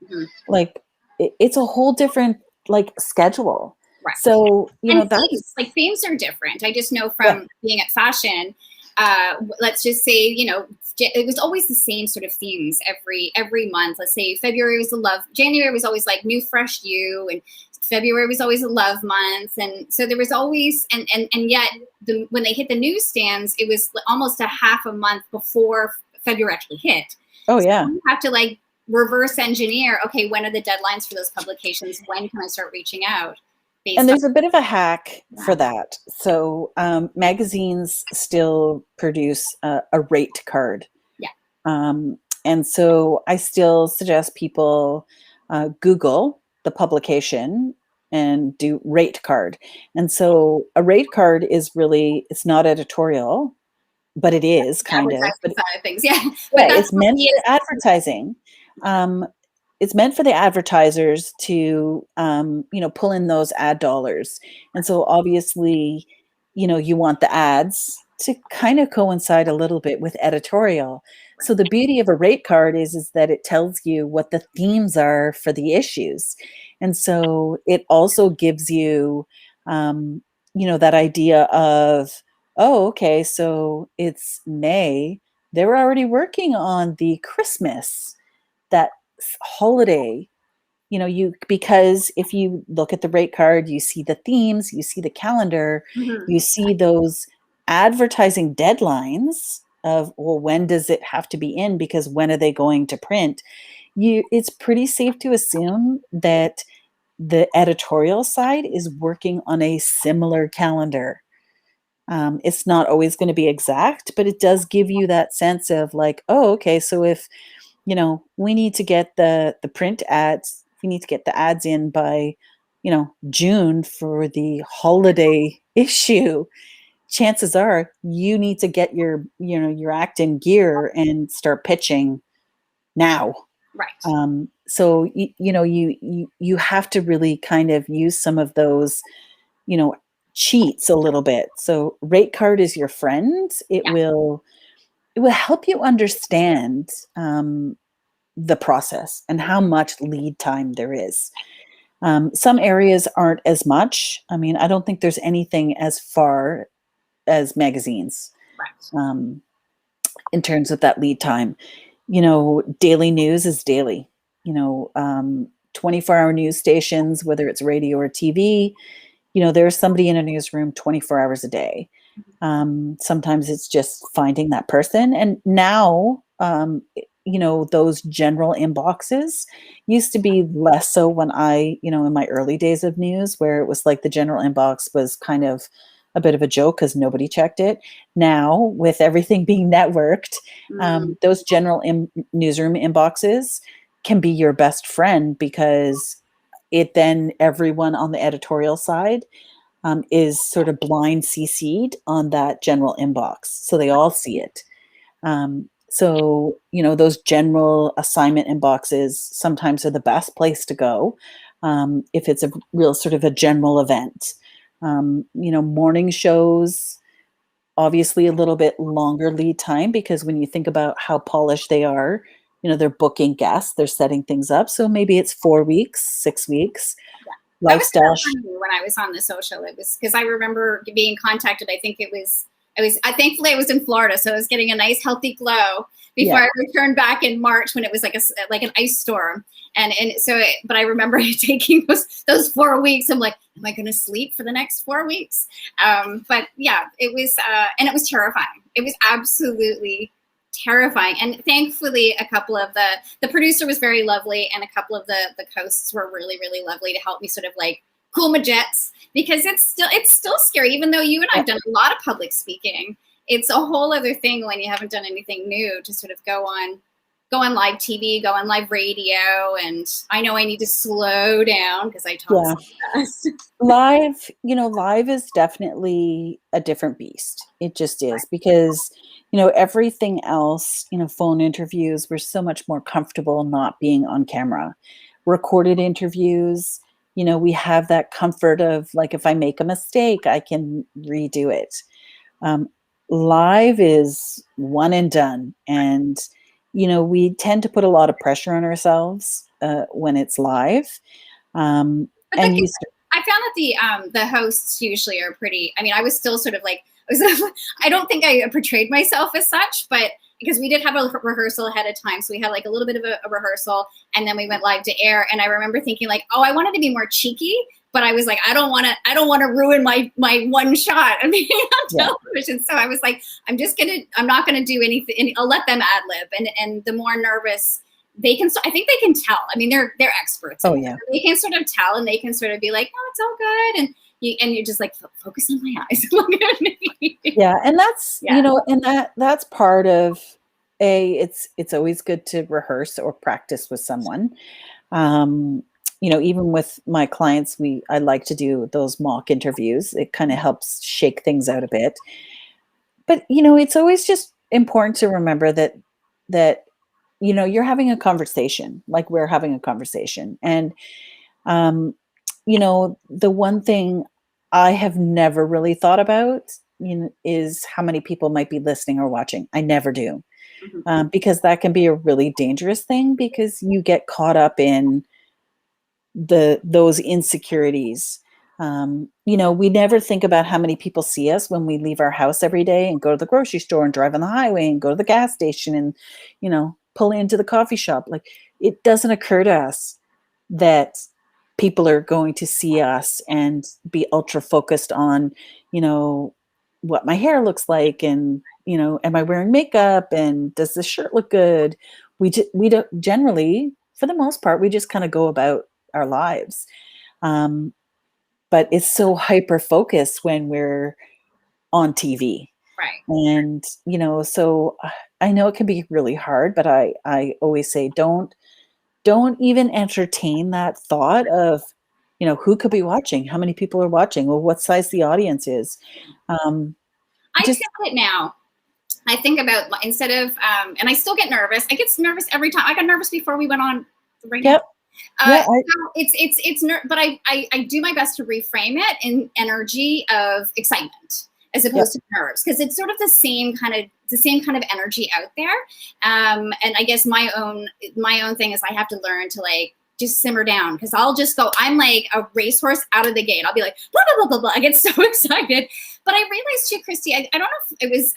Mhm. like, it's a whole different, like, schedule. Right. So, you know, And that's, themes, like themes are different. I just know yeah. from being at fashion, let's just say, you know, it was always the same sort of themes every month. Let's say February was the love, January was always like new fresh you, and February was always a love month. And so there was always, and yet when they hit the newsstands, it was almost a half a month before February actually hit. Oh, So yeah. you have to like reverse engineer, okay, when are the deadlines for those publications? When can I start reaching out? And Based on, there's a bit of a hack yeah. for that. So, magazines still produce a rate card. Yeah. And so I still suggest people Google the publication and do rate card. And so a rate card is really, it's not editorial, but it is kind of. Advertising side of things, yeah. Yeah, But that's it's what meant it for is. advertising. It's meant for the advertisers to, pull in those ad dollars. And so obviously, you want the ads to kind of coincide a little bit with editorial. So the beauty of a rate card is that it tells you what the themes are for the issues. And so it also gives you, that idea of, oh, okay, so it's May. They were already working on the Christmas, that holiday. Because if you look at the rate card, you see the themes, you see the calendar, Mhm. you see those advertising deadlines of, well, when does it have to be in, because when are they going to print? It's pretty safe to assume that the editorial side is working on a similar calendar. It's not always going to be exact, but it does give you that sense of like, oh, okay, so if we need to get the print ads, we need to get the ads in by June for the holiday issue. Chances are you need to get your act in gear and start pitching now. Right. So you have to really kind of use some of those you know cheats a little bit. So rate card is your friend. it Yeah. will it will help you understand the process and how much lead time there is. Some areas aren't as much. I mean, I don't think there's anything as far as magazines Right. in terms of that lead time. Daily news is daily. 24-hour news stations, whether it's radio or TV, there's somebody in a newsroom 24 hours a day. Sometimes it's just finding that person. And now, those general inboxes used to be less so when in my early days of news, where it was like the general inbox was kind of a bit of a joke because nobody checked it. Now, with everything being networked, those general newsroom inboxes can be your best friend, because then everyone on the editorial side is sort of blind CC'd on that general inbox. So they all see it. So, those general assignment inboxes sometimes are the best place to go if it's a real sort of a general event. Morning shows, obviously a little bit longer lead time, because when you think about how polished they are, they're booking guests, they're setting things up. So maybe it's 4 weeks, 6 weeks. That was Lifestyle. when I was on the social. It was because I remember being contacted. I think thankfully I was in Florida, so I was getting a nice healthy glow before I returned back in March, when it was like an ice storm. But I remember taking those 4 weeks. I'm like, am I going to sleep for the next 4 weeks? But yeah, it was, and it was terrifying. It was absolutely terrifying. And thankfully, a couple of the producer was very lovely, and a couple of the hosts were really, really lovely to help me sort of like cool my jets, because it's still scary. Even though you and I've done a lot of public speaking, it's a whole other thing when you haven't done anything new to sort of go on live TV, go on live radio. And I know I need to slow down because I talk so fast. Live is definitely a different beast. It just is, because everything else, phone interviews, we're so much more comfortable not being on camera. Recorded interviews, we have that comfort of, like, if I make a mistake, I can redo it. Live is one and done. And we tend to put a lot of pressure on ourselves when it's live. I've that the hosts usually are pretty. I mean, I was still sort of like, I don't think I portrayed myself as such, but because we did have a rehearsal ahead of time, so we had like a little bit of a rehearsal, and then we went live to air. And I remember thinking like, oh, I wanted to be more cheeky, but I was like, I don't want to ruin my one shot of being on television. So I was like, I'm not gonna do anything. I'll let them ad lib, and the more nervous they can, I think they can tell. I mean, they're experts. Oh yeah, they can sort of tell, and they can sort of be like, oh, it's all good, and you're just like, focus on my eyes. Yeah, and that's and that's part of it's always good to rehearse or practice with someone. Even with my clients, I like to do those mock interviews. It kind of helps shake things out a bit. But it's always just important to remember that you're having a conversation, like we're having a conversation. And the one thing I have never really thought about, is how many people might be listening or watching. I never do. Because that can be a really dangerous thing, because you get caught up in those insecurities. We never think about how many people see us when we leave our house every day and go to the grocery store and drive on the highway and go to the gas station and, pull into the coffee shop. Like, it doesn't occur to us that people are going to see us and be ultra focused on, what my hair looks like, and, am I wearing makeup, and does this shirt look good? We don't generally, for the most part, we just kind of go about our lives. But it's so hyper focused when we're on TV. Right. And, so I know it can be really hard, but I always say, don't even entertain that thought of, who could be watching, how many people are watching, or what size the audience is. I feel it now. I think about, instead of, and I still get nervous. I get nervous every time. I got nervous before we went on right now. But I do my best to reframe it in energy of excitement as opposed to nerves, because it's sort of the same kind of energy out there. And I guess my own thing is I have to learn to like just simmer down, because I'll just go, I'm like a racehorse out of the gate. I'll be like, blah, blah, blah, blah, blah. I get so excited. But I realized too, Christy, I don't know if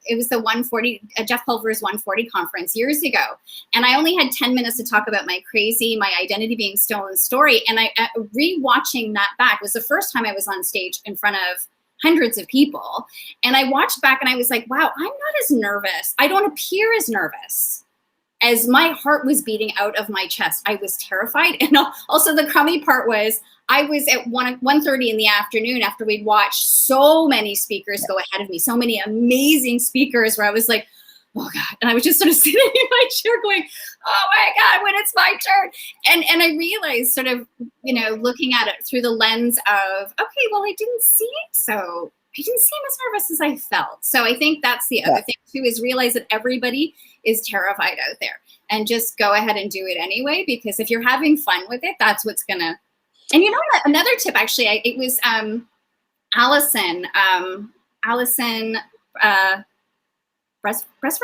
it was the 140, Jeff Pulver's 140 conference years ago. And I only had 10 minutes to talk about my identity being stolen story. And rewatching that back was the first time I was on stage in front of hundreds of people. And I watched back and I was like, wow, I'm not as nervous. I don't appear as nervous as my heart was beating out of my chest. I was terrified. And also the crummy part was I was at 1:30 in the afternoon after we'd watched so many speakers go ahead of me, so many amazing speakers, where I was like, oh God. And I was just sort of sitting in my chair going, oh my God, when it's my turn. And I realized, sort of, looking at it through the lens of, okay, well, I didn't seem as nervous as I felt. So I think that's the other thing too, is realize that everybody is terrified out there, and just go ahead and do it anyway, because if you're having fun with it, that's what's gonna. And another tip, actually, it was Allison Bresfer,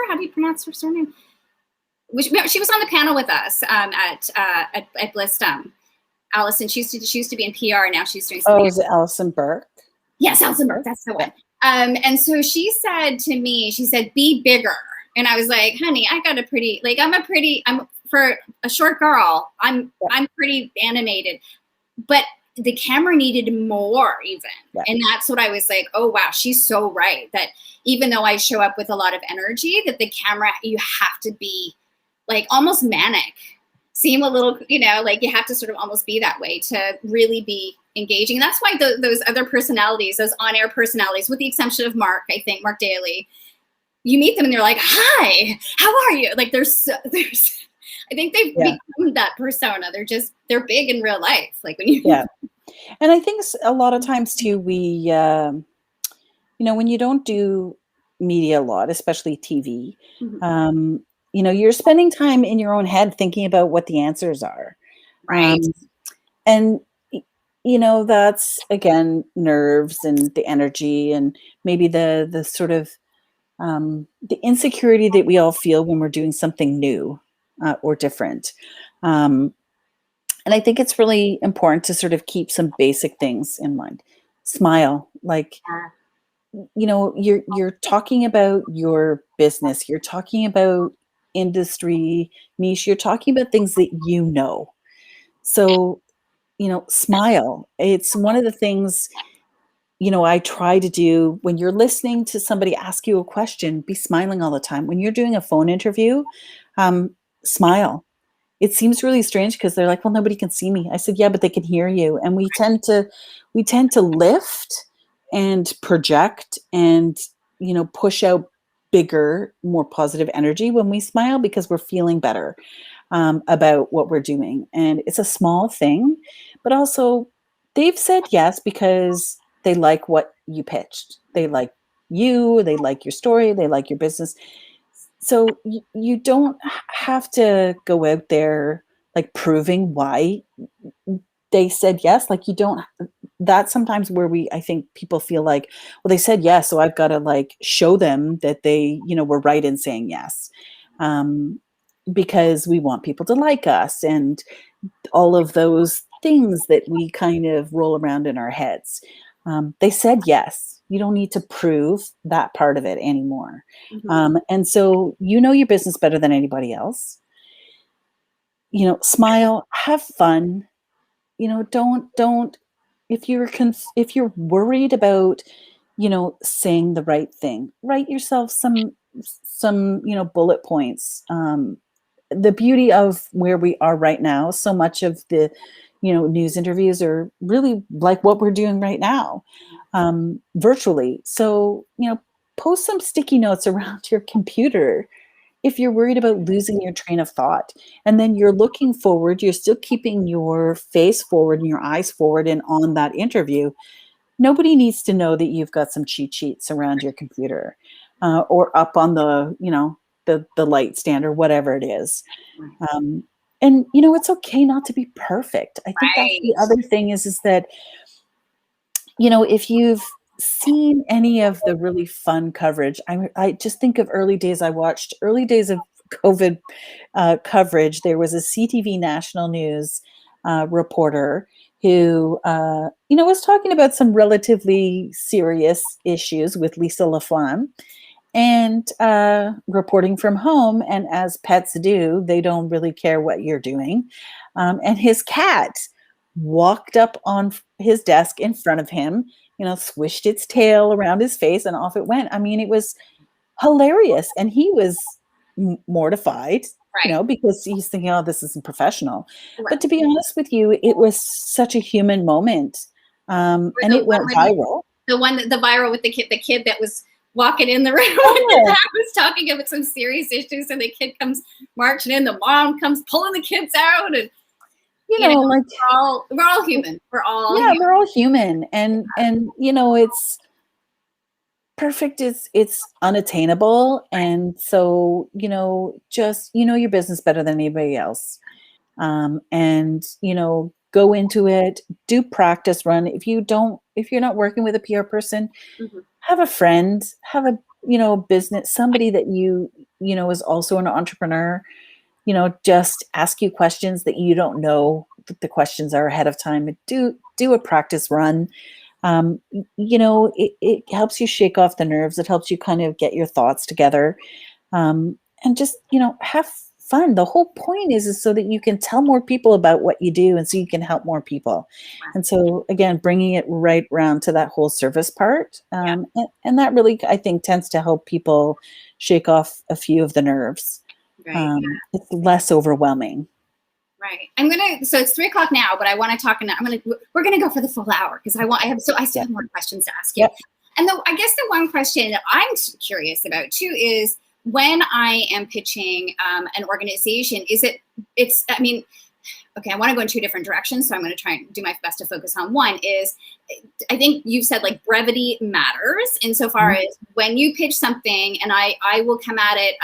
how do you pronounce her surname? She was on the panel with us at Blistum. Allison, she used to be in PR, now she's doing something. Oh, is it Allison Burke? Yes, Allison Burke, that's the one. And so she said to me, she said, be bigger. And I was like, honey, I got I'm for a short girl, I'm pretty animated. But the camera needed more even. Yeah. And that's what I was like, oh, wow, she's so right. That even though I show up with a lot of energy, that the camera, you have to be like almost manic, seem a little, like you have to sort of almost be that way to really be engaging. And that's why those other personalities, those on-air personalities, with the exception of Mark Daly, you meet them and they're like, hi, how are you? Like I think they've become that persona. They're big in real life. Like when you, and I think a lot of times too, we, when you don't do media a lot, especially TV, you're spending time in your own head thinking about what the answers are. Right. And, that's again, nerves and the energy, and maybe the sort of, the insecurity that we all feel when we're doing something new or different. And And I think it's really important to sort of keep some basic things in mind. Smile, like, you're talking about your business, you're talking about industry niche, you're talking about things that you know. So, smile. It's one of the things, I try to do when you're listening to somebody ask you a question, be smiling all the time. When you're doing a phone interview, smile. It seems really strange because they're like, well, nobody can see me. I said, yeah, but they can hear you. And we tend to lift and project and, push out bigger, more positive energy when we smile because we're feeling better about what we're doing. And it's a small thing, but also they've said yes because they like what you pitched. They like you, they like your story, they like your business. So you don't have to go out there like proving why they said yes. Like you don't, that's sometimes where I think people feel like, well, they said yes, so I've got to like show them that they, were right in saying yes. Because we want people to like us and all of those things that we kind of roll around in our heads. They said yes. You don't need to prove that part of it anymore. And so you know your business better than anybody else. Smile, have fun. Don't if you're worried about saying the right thing, write yourself some bullet points. The beauty of where we are right now, so much of the news interviews are really like what we're doing right now, virtually. So post some sticky notes around your computer if you're worried about losing your train of thought, and then you're looking forward, you're still keeping your face forward and your eyes forward and on that interview. Nobody needs to know that you've got some cheat sheets around your computer, or up on the light stand or whatever it is. And it's okay not to be perfect. I think that's the other thing is that if you've seen any of the really fun coverage, I just think of early days. I watched early days of COVID coverage. There was a CTV National News reporter who was talking about some relatively serious issues with Lisa LaFlamme, and reporting from home. And as pets do, they don't really care what you're doing. And his cat walked up on his desk in front of him, swished its tail around his face, and off it went. I mean, it was hilarious. And he was mortified, because he's thinking, oh, this isn't professional. Right. But to be honest with you, it was such a human moment. And it went viral. The viral with the kid that was walking in the room when the dad was talking about some serious issues, and the kid comes marching in, the mom comes pulling the kids out, and like we're all human. We're all human. And it's perfect. It's unattainable. And so, just, your business better than anybody else. And, go into it, do practice run. If you're not working with a PR person, have a friend, have a, business, somebody that is also an entrepreneur, just ask you questions that you don't know the questions are ahead of time. Do a practice run. It helps you shake off the nerves. It helps you kind of get your thoughts together, and just, have fun. The whole point is so that you can tell more people about what you do, and so you can help more people. And so again, bringing it right around to that whole service part. And that really, I think, tends to help people shake off a few of the nerves. Right. It's less overwhelming. Right. So it's 3:00 now, but I want to talk, and we're going to go for the full hour because I still have more questions to ask you. Yep. And I guess the one question that I'm curious about too is when I am pitching an organization, I want to go in two different directions. So I'm going to try and do my best to focus on one is, I think you've said like brevity matters insofar as when you pitch something, and I will come at it,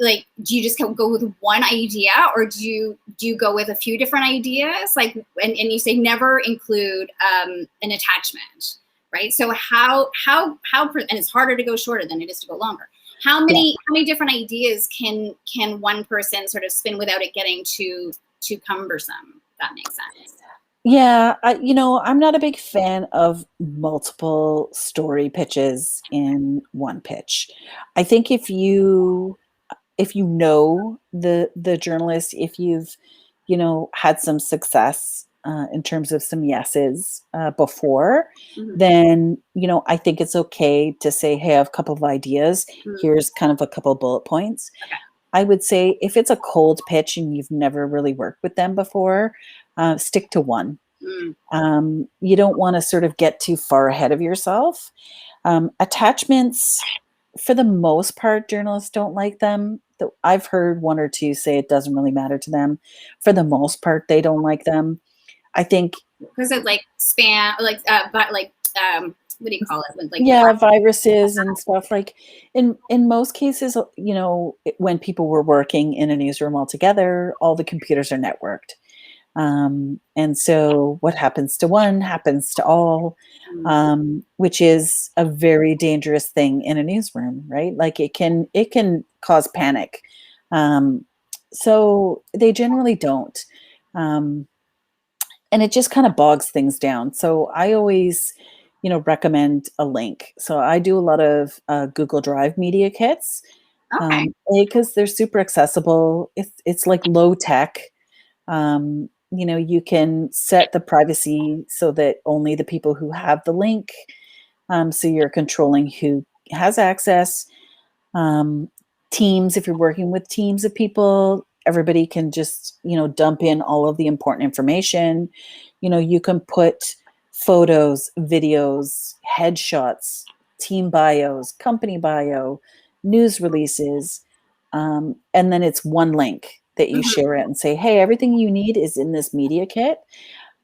like, do you just go with one idea, or do you go with a few different ideas? Like, and you say never include an attachment, right? So how, and it's harder to go shorter than it is to go longer. How many different ideas can one person sort of spin without it getting too too cumbersome. If that makes sense. Yeah, I'm not a big fan of multiple story pitches in one pitch. I think if you know the journalist, if you've had some success in terms of some yeses before, Mm-hmm. then I think it's okay to say, hey, I have a couple of ideas. Mm-hmm. Here's kind of a couple of bullet points. Okay. I would say if it's a cold pitch and you've never really worked with them before, stick to one. You don't want to sort of get too far ahead of yourself. Attachments, for the most part, journalists don't like them. I've heard one or two say it doesn't really matter to them. For the most part, they don't like them. I think because it's like spam, but what do you call it? Like viruses and stuff. Like in most cases, when people were working in a newsroom all together, all the computers are networked. And so what happens to one happens to all, which is a very dangerous thing in a newsroom, right? Like it can cause panic. So they generally don't. And it just kind of bogs things down. So I always, recommend a link. So I do a lot of Google Drive media kits. Okay. Because they're super accessible. It's like low tech. You can set the privacy so that only the people who have the link, so you're controlling who has access. Teams, if you're working with teams of people, everybody can just, dump in all of the important information. You can put photos, videos, headshots, team bios, company bio, news releases, and then it's one link that you share it and say, hey, everything you need is in this media kit.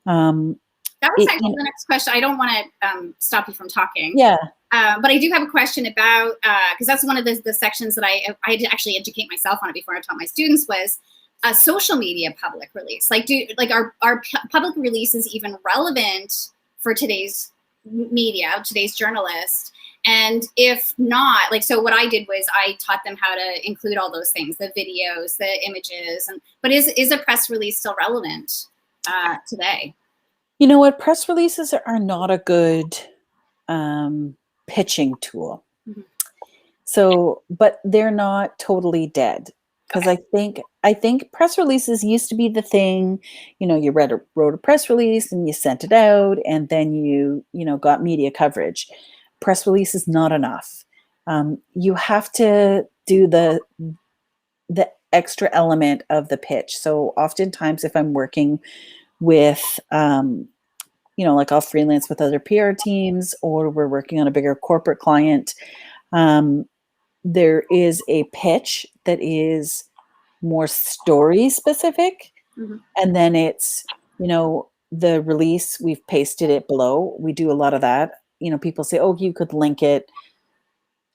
That was actually the next question. I don't want to stop you from talking. Yeah. But I do have a question about, because that's one of the sections that I had to actually educate myself on it before I taught my students, was a social media public release. Are public releases even relevant for today's media, today's journalists? And if not, so what I did was I taught them how to include all those things, the videos, the images, but is a press release still relevant today? You know what? Press releases are not a good pitching tool. Mm-hmm. So, but they're not totally dead, because Okay. I think press releases used to be the thing. You wrote a press release and you sent it out, and then you got media coverage. Press release is not enough. You have to do the extra element of the pitch. So oftentimes, if I'm working with I'll freelance with other PR teams, or we're working on a bigger corporate client, there is a pitch that is more story specific. Mm-hmm. And then it's, the release, we've pasted it below. We do a lot of that. People say, oh, you could link it.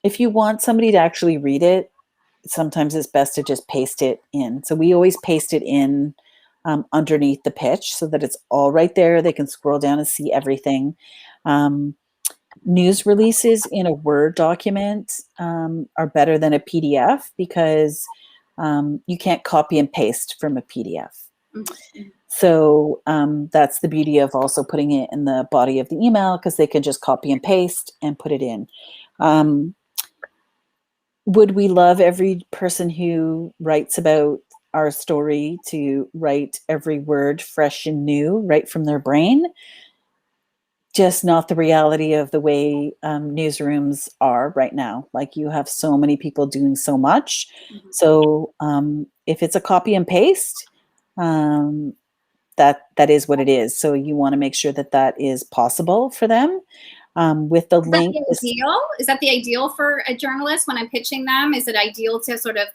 If you want somebody to actually read it, sometimes it's best to just paste it in. So we always paste it in underneath the pitch so that it's all right there. They can scroll down and see everything. News releases in a Word document are better than a PDF, because you can't copy and paste from a PDF. Mm-hmm. So that's the beauty of also putting it in the body of the email, because they can just copy and paste and put it in. Would we love every person who writes about our story to write every word fresh and new, right from their brain? Just not the reality of the way newsrooms are right now. Like, you have so many people doing so much. Mm-hmm. So if it's a copy and paste, that is what it is. So you want to make sure that is possible for them. With the link. Is that the ideal for a journalist when I'm pitching them? Is it ideal to sort of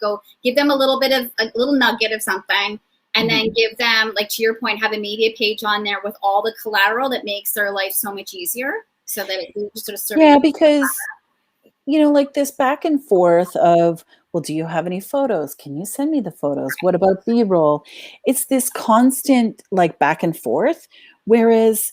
give them a little nugget of something, and then give them, to your point, have a media page on there with all the collateral that makes their life so much easier, so that it just sort of because this back and forth of, well, do you have any photos? Can you send me the photos? What about B-roll? It's this constant back and forth. Whereas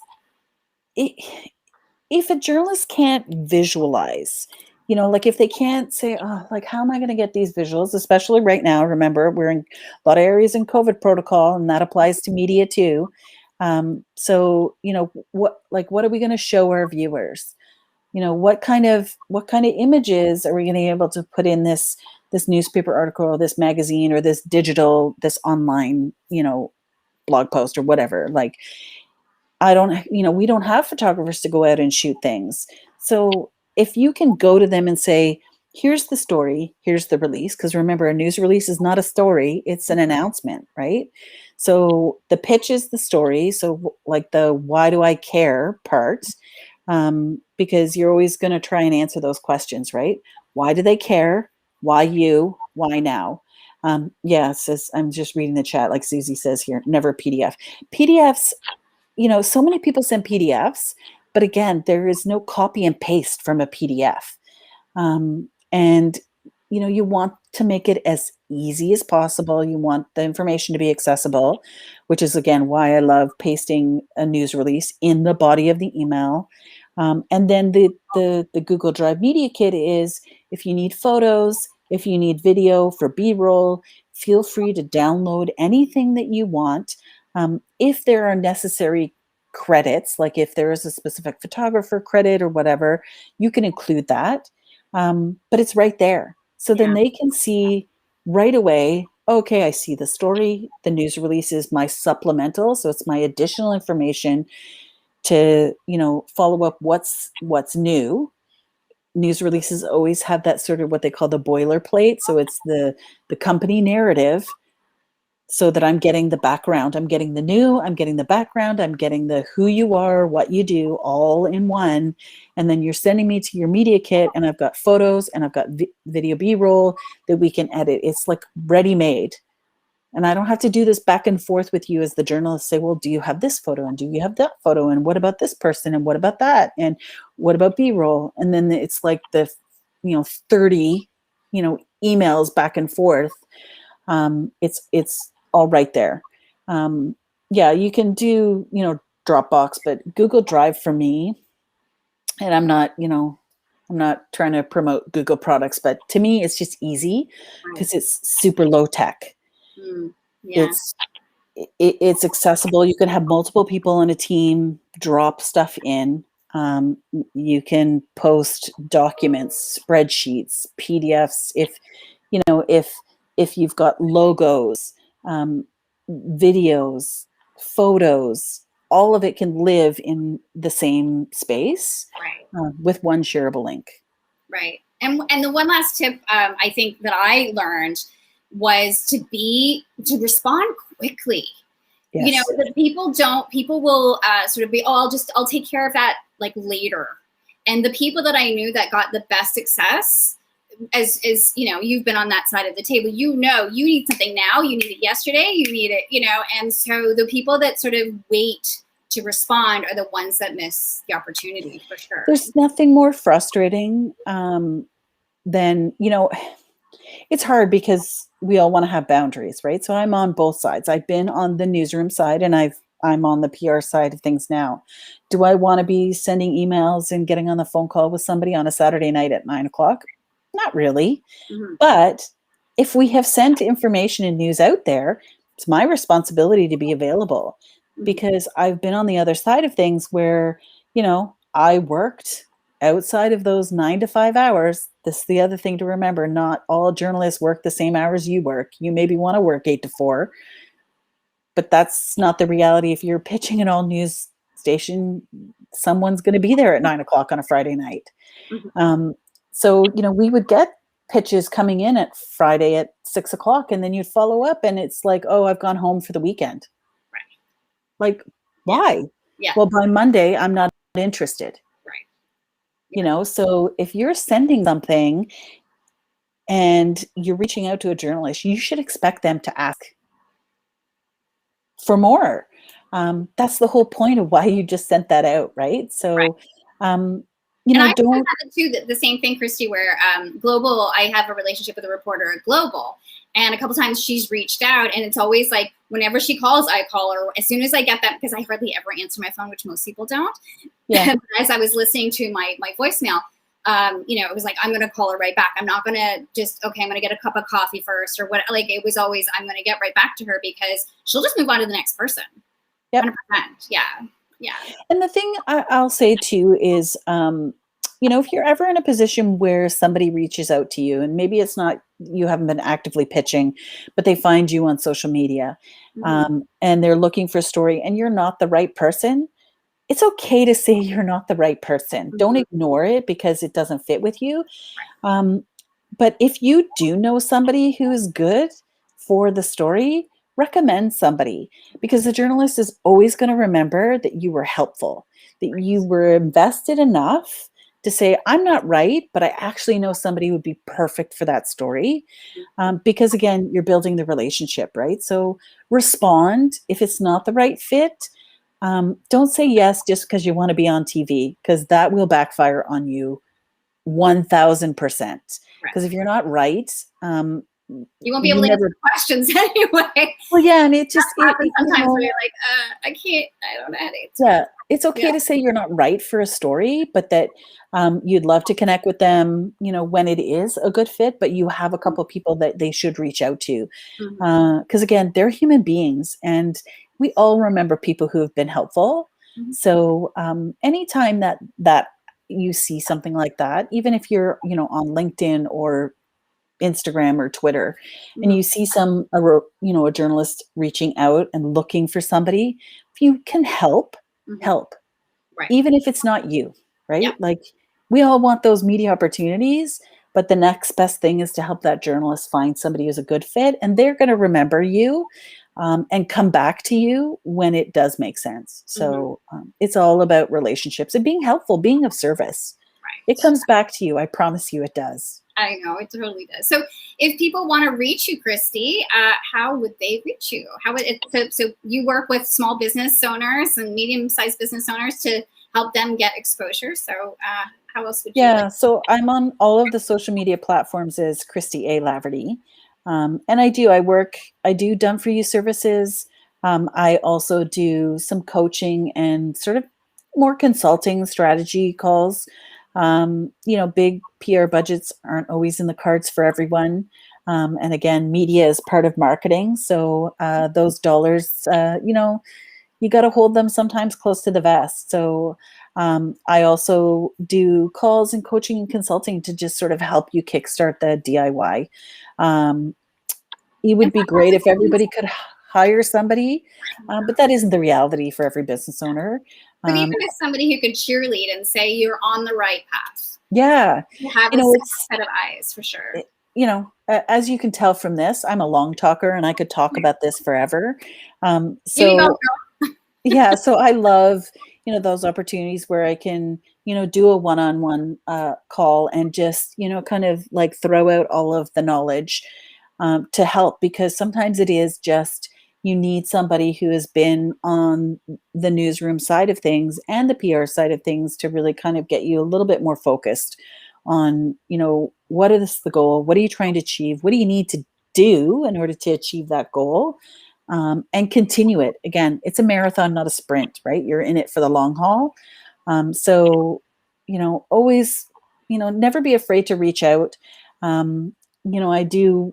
if a journalist can't visualize, you know, like if they can't say, oh, like, how am I going to get these visuals, especially right now? Remember, we're in a lot of areas in COVID protocol, and that applies to media too. So, you know, what are we going to show our viewers? You know, what kind of images are we going to be able to put in this newspaper article, or this magazine, or this digital, this online, you know, blog post or whatever? Like, we don't have photographers to go out and shoot things. So if you can go to them and say, here's the story, here's the release, because remember, a news release is not a story, it's an announcement, right? So the pitch is the story. So like the why do I care part, because you're always going to try and answer those questions, right? Why do they care? Why you? Why now? Yeah, it says, I'm just reading the chat, like Susie says here, never PDF. PDFs, you know, so many people send PDFs, but again, there is no copy and paste from a PDF. And, you know, you want to make it as easy as possible. You want the information to be accessible, which is, again, why I love pasting a news release in the body of the email. And then the Google Drive Media Kit is, if you need photos, if you need video for B-roll, feel free to download anything that you want. If there are necessary credits, like if there is a specific photographer credit or whatever, you can include that. But it's right there. So then they can see right away, okay, I see the story. The news release is my supplemental. So it's my additional information to, you know, follow up what's new. News releases always have that sort of what they call the boilerplate. So it's the company narrative, so that I'm getting the background. I'm getting the new, I'm getting the background, I'm getting the who you are, what you do, all in one. And then you're sending me to your media kit, and I've got photos and I've got video B-roll that we can edit. It's like ready-made. And I don't have to do this back and forth with you as the journalist, say, well, do you have this photo? And do you have that photo? And what about this person? And what about that? And what about B-roll? And then it's like the, 30, emails back and forth. It's all right there. Yeah, you can do, Dropbox, but Google Drive for me, and I'm not trying to promote Google products, but to me, it's just easy because it's super low tech. Yeah. It's accessible. You can have multiple people on a team drop stuff in. You can post documents, spreadsheets, PDFs. If you've got logos, videos, photos, all of it can live in the same space, with one shareable link. Right. And the one last tip I think that I learned was to respond quickly. Yes. That people will sort of be, I'll take care of that like later. And the people that I knew that got the best success, as you've been on that side of the table, you need something now, you need it yesterday, you need it, and so the people that sort of wait to respond are the ones that miss the opportunity, for sure. There's nothing more frustrating than, it's hard because we all want to have boundaries, right? So I'm on both sides. I've been on the newsroom side, and I'm on the PR side of things now. Do I want to be sending emails and getting on the phone call with somebody on a Saturday night at 9:00? Not really. Mm-hmm. But if we have sent information and news out there, it's my responsibility to be available, because I've been on the other side of things where, I worked outside of those 9 to 5 hours. This is the other thing to remember. Not all journalists work the same hours you work. You maybe want to work 8 to 4, but that's not the reality. If you're pitching an all news station, someone's going to be there at 9:00 on a Friday night. Mm-hmm. So, we would get pitches coming in at Friday at 6:00, and then you'd follow up, and it's like, oh, I've gone home for the weekend. Right. Like, why? Yeah. Well, by Monday, I'm not interested. Right. Yeah. So if you're sending something and you're reaching out to a journalist, you should expect them to ask for more. That's the whole point of why you just sent that out, right? So, I don't have it too. The same thing, Christy, where Global, I have a relationship with a reporter at Global, and a couple times she's reached out, and it's always like whenever she calls, I call her as soon as I get that, because I hardly ever answer my phone, which most people don't. Yeah. As I was listening to my voicemail, it was like, I'm going to call her right back. I'm not going to just, okay, I'm going to get a cup of coffee first or what. Like, it was always, I'm going to get right back to her because she'll just move on to the next person. Yep. 100%. Yeah. Yeah. And the thing I'll say too is, if you're ever in a position where somebody reaches out to you, and maybe it's not, you haven't been actively pitching, but they find you on social media, and they're looking for a story and you're not the right person, it's okay to say you're not the right person. Don't ignore it because it doesn't fit with you. But if you do know somebody who is good for the story, recommend somebody, because the journalist is always going to remember that you were helpful, that you were invested enough to say, I'm not right, but I actually know somebody who would be perfect for that story. Because again, you're building the relationship, right? So respond if it's not the right fit. Don't say yes just because you want to be on TV, because that will backfire on you 1000%. Because if you're not right, you won't be able to answer questions anyway. Well, yeah, and it just sometimes where you're like, I don't know how to answer. Yeah, it's okay to say you're not right for a story, but that you'd love to connect with them, when it is a good fit, but you have a couple of people that they should reach out to. Because again, they're human beings, and we all remember people who have been helpful. So anytime that you see something like that, even if you're, on LinkedIn or Instagram or Twitter, and you see a journalist reaching out and looking for somebody, if you can help, right, even if it's not you, right? Yep. Like, we all want those media opportunities, but the next best thing is to help that journalist find somebody who's a good fit, and they're going to remember you and come back to you when it does make sense. So it's all about relationships and being helpful, being of service. Right. It comes back to you. I promise you it does. I know, it totally does. So if people want to reach you, Christy, how would they reach you? How would it, so you work with small business owners and medium-sized business owners to help them get exposure. So how else would you? Yeah, so I'm on all of the social media platforms as Christy A. Laverty. And I do done for you services. I also do some coaching and sort of more consulting strategy calls. Big PR budgets aren't always in the cards for everyone. And again, media is part of marketing. So those dollars, you got to hold them sometimes close to the vest. So I also do calls and coaching and consulting to just sort of help you kickstart the DIY. It would be great if everybody could hire somebody, but that isn't the reality for every business owner. But even if somebody who could cheerlead and say you're on the right path. Yeah. You have a set of eyes for sure. As you can tell from this, I'm a long talker and I could talk about this forever. Yeah, so I love, those opportunities where I can, do a one-on-one call and just, kind of like throw out all of the knowledge to help, because sometimes it is just, you need somebody who has been on the newsroom side of things and the PR side of things to really kind of get you a little bit more focused on, what is the goal? What are you trying to achieve? What do you need to do in order to achieve that goal? And continue it. Again, it's a marathon, not a sprint, right? You're in it for the long haul. So, always, never be afraid to reach out. I do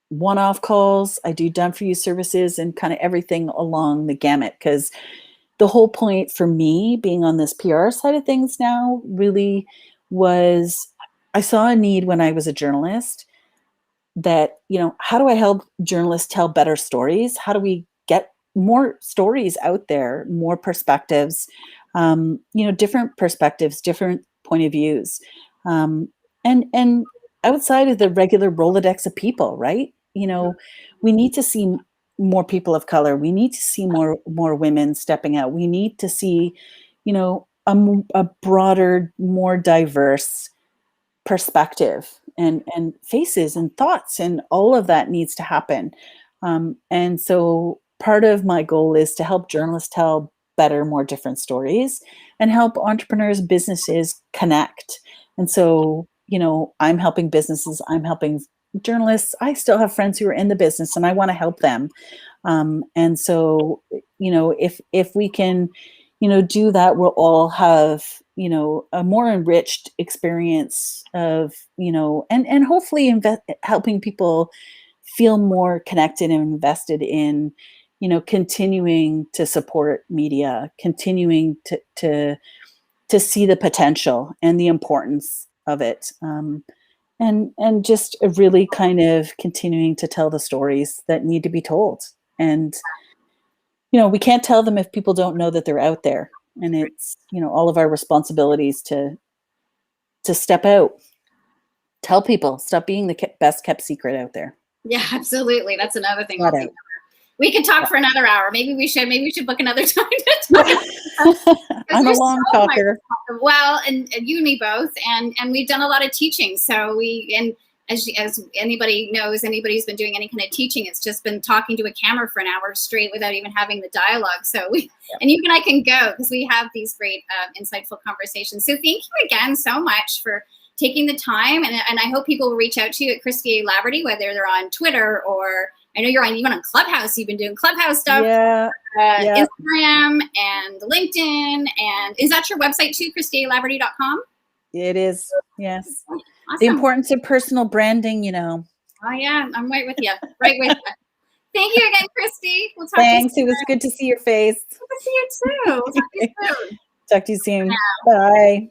one-off calls, I do done for you services, and kind of everything along the gamut, because the whole point for me being on this PR side of things now really was, I saw a need when I was a journalist that, how do I help journalists tell better stories? How do we get more stories out there, more perspectives, different perspectives, different point of views, and outside of the regular Rolodex of people, right? We need to see more people of color. We need to see more women stepping out. We need to see, a broader, more diverse perspective and faces and thoughts, and all of that needs to happen. And so part of my goal is to help journalists tell better, more different stories, and help entrepreneurs, businesses connect. And so, I'm helping businesses, I'm helping journalists. I still have friends who are in the business and I want to help them. And so, if we can, do that, we'll all have you know, a more enriched experience of, you know, and hopefully helping people feel more connected and invested in, you know, continuing to support media, continuing to see the potential and the importance of it. And just really kind of continuing to tell the stories that need to be told. And, you know, we can't tell them if people don't know that they're out there. And it's, you know, all of our responsibilities to step out, tell people, stop being the best kept secret out there. Yeah, absolutely. That's another thing. Flat out. We could talk for another hour. Maybe we should book another time to talk. I'm a long talker. Well, and you and me both, and we've done a lot of teaching. So as anybody knows, anybody who's been doing any kind of teaching, it's just been talking to a camera for an hour straight without even having the dialogue. So and you and I can go because we have these great, insightful conversations. So thank you again so much for taking the time, and I hope people will reach out to you at Christy Laverty, whether they're on Twitter or I know you're even on Clubhouse. You've been doing Clubhouse stuff, Instagram and LinkedIn, and is that your website too, ChristyLaverty.com? It is, yes. Awesome. The importance of personal branding, you know. Oh yeah, I'm right with you. Right with you. Thank you again, Christy. We'll talk Thanks. To you soon. It was good to see your face. Good to see you too. We'll talk to you soon. Talk to you soon. Bye.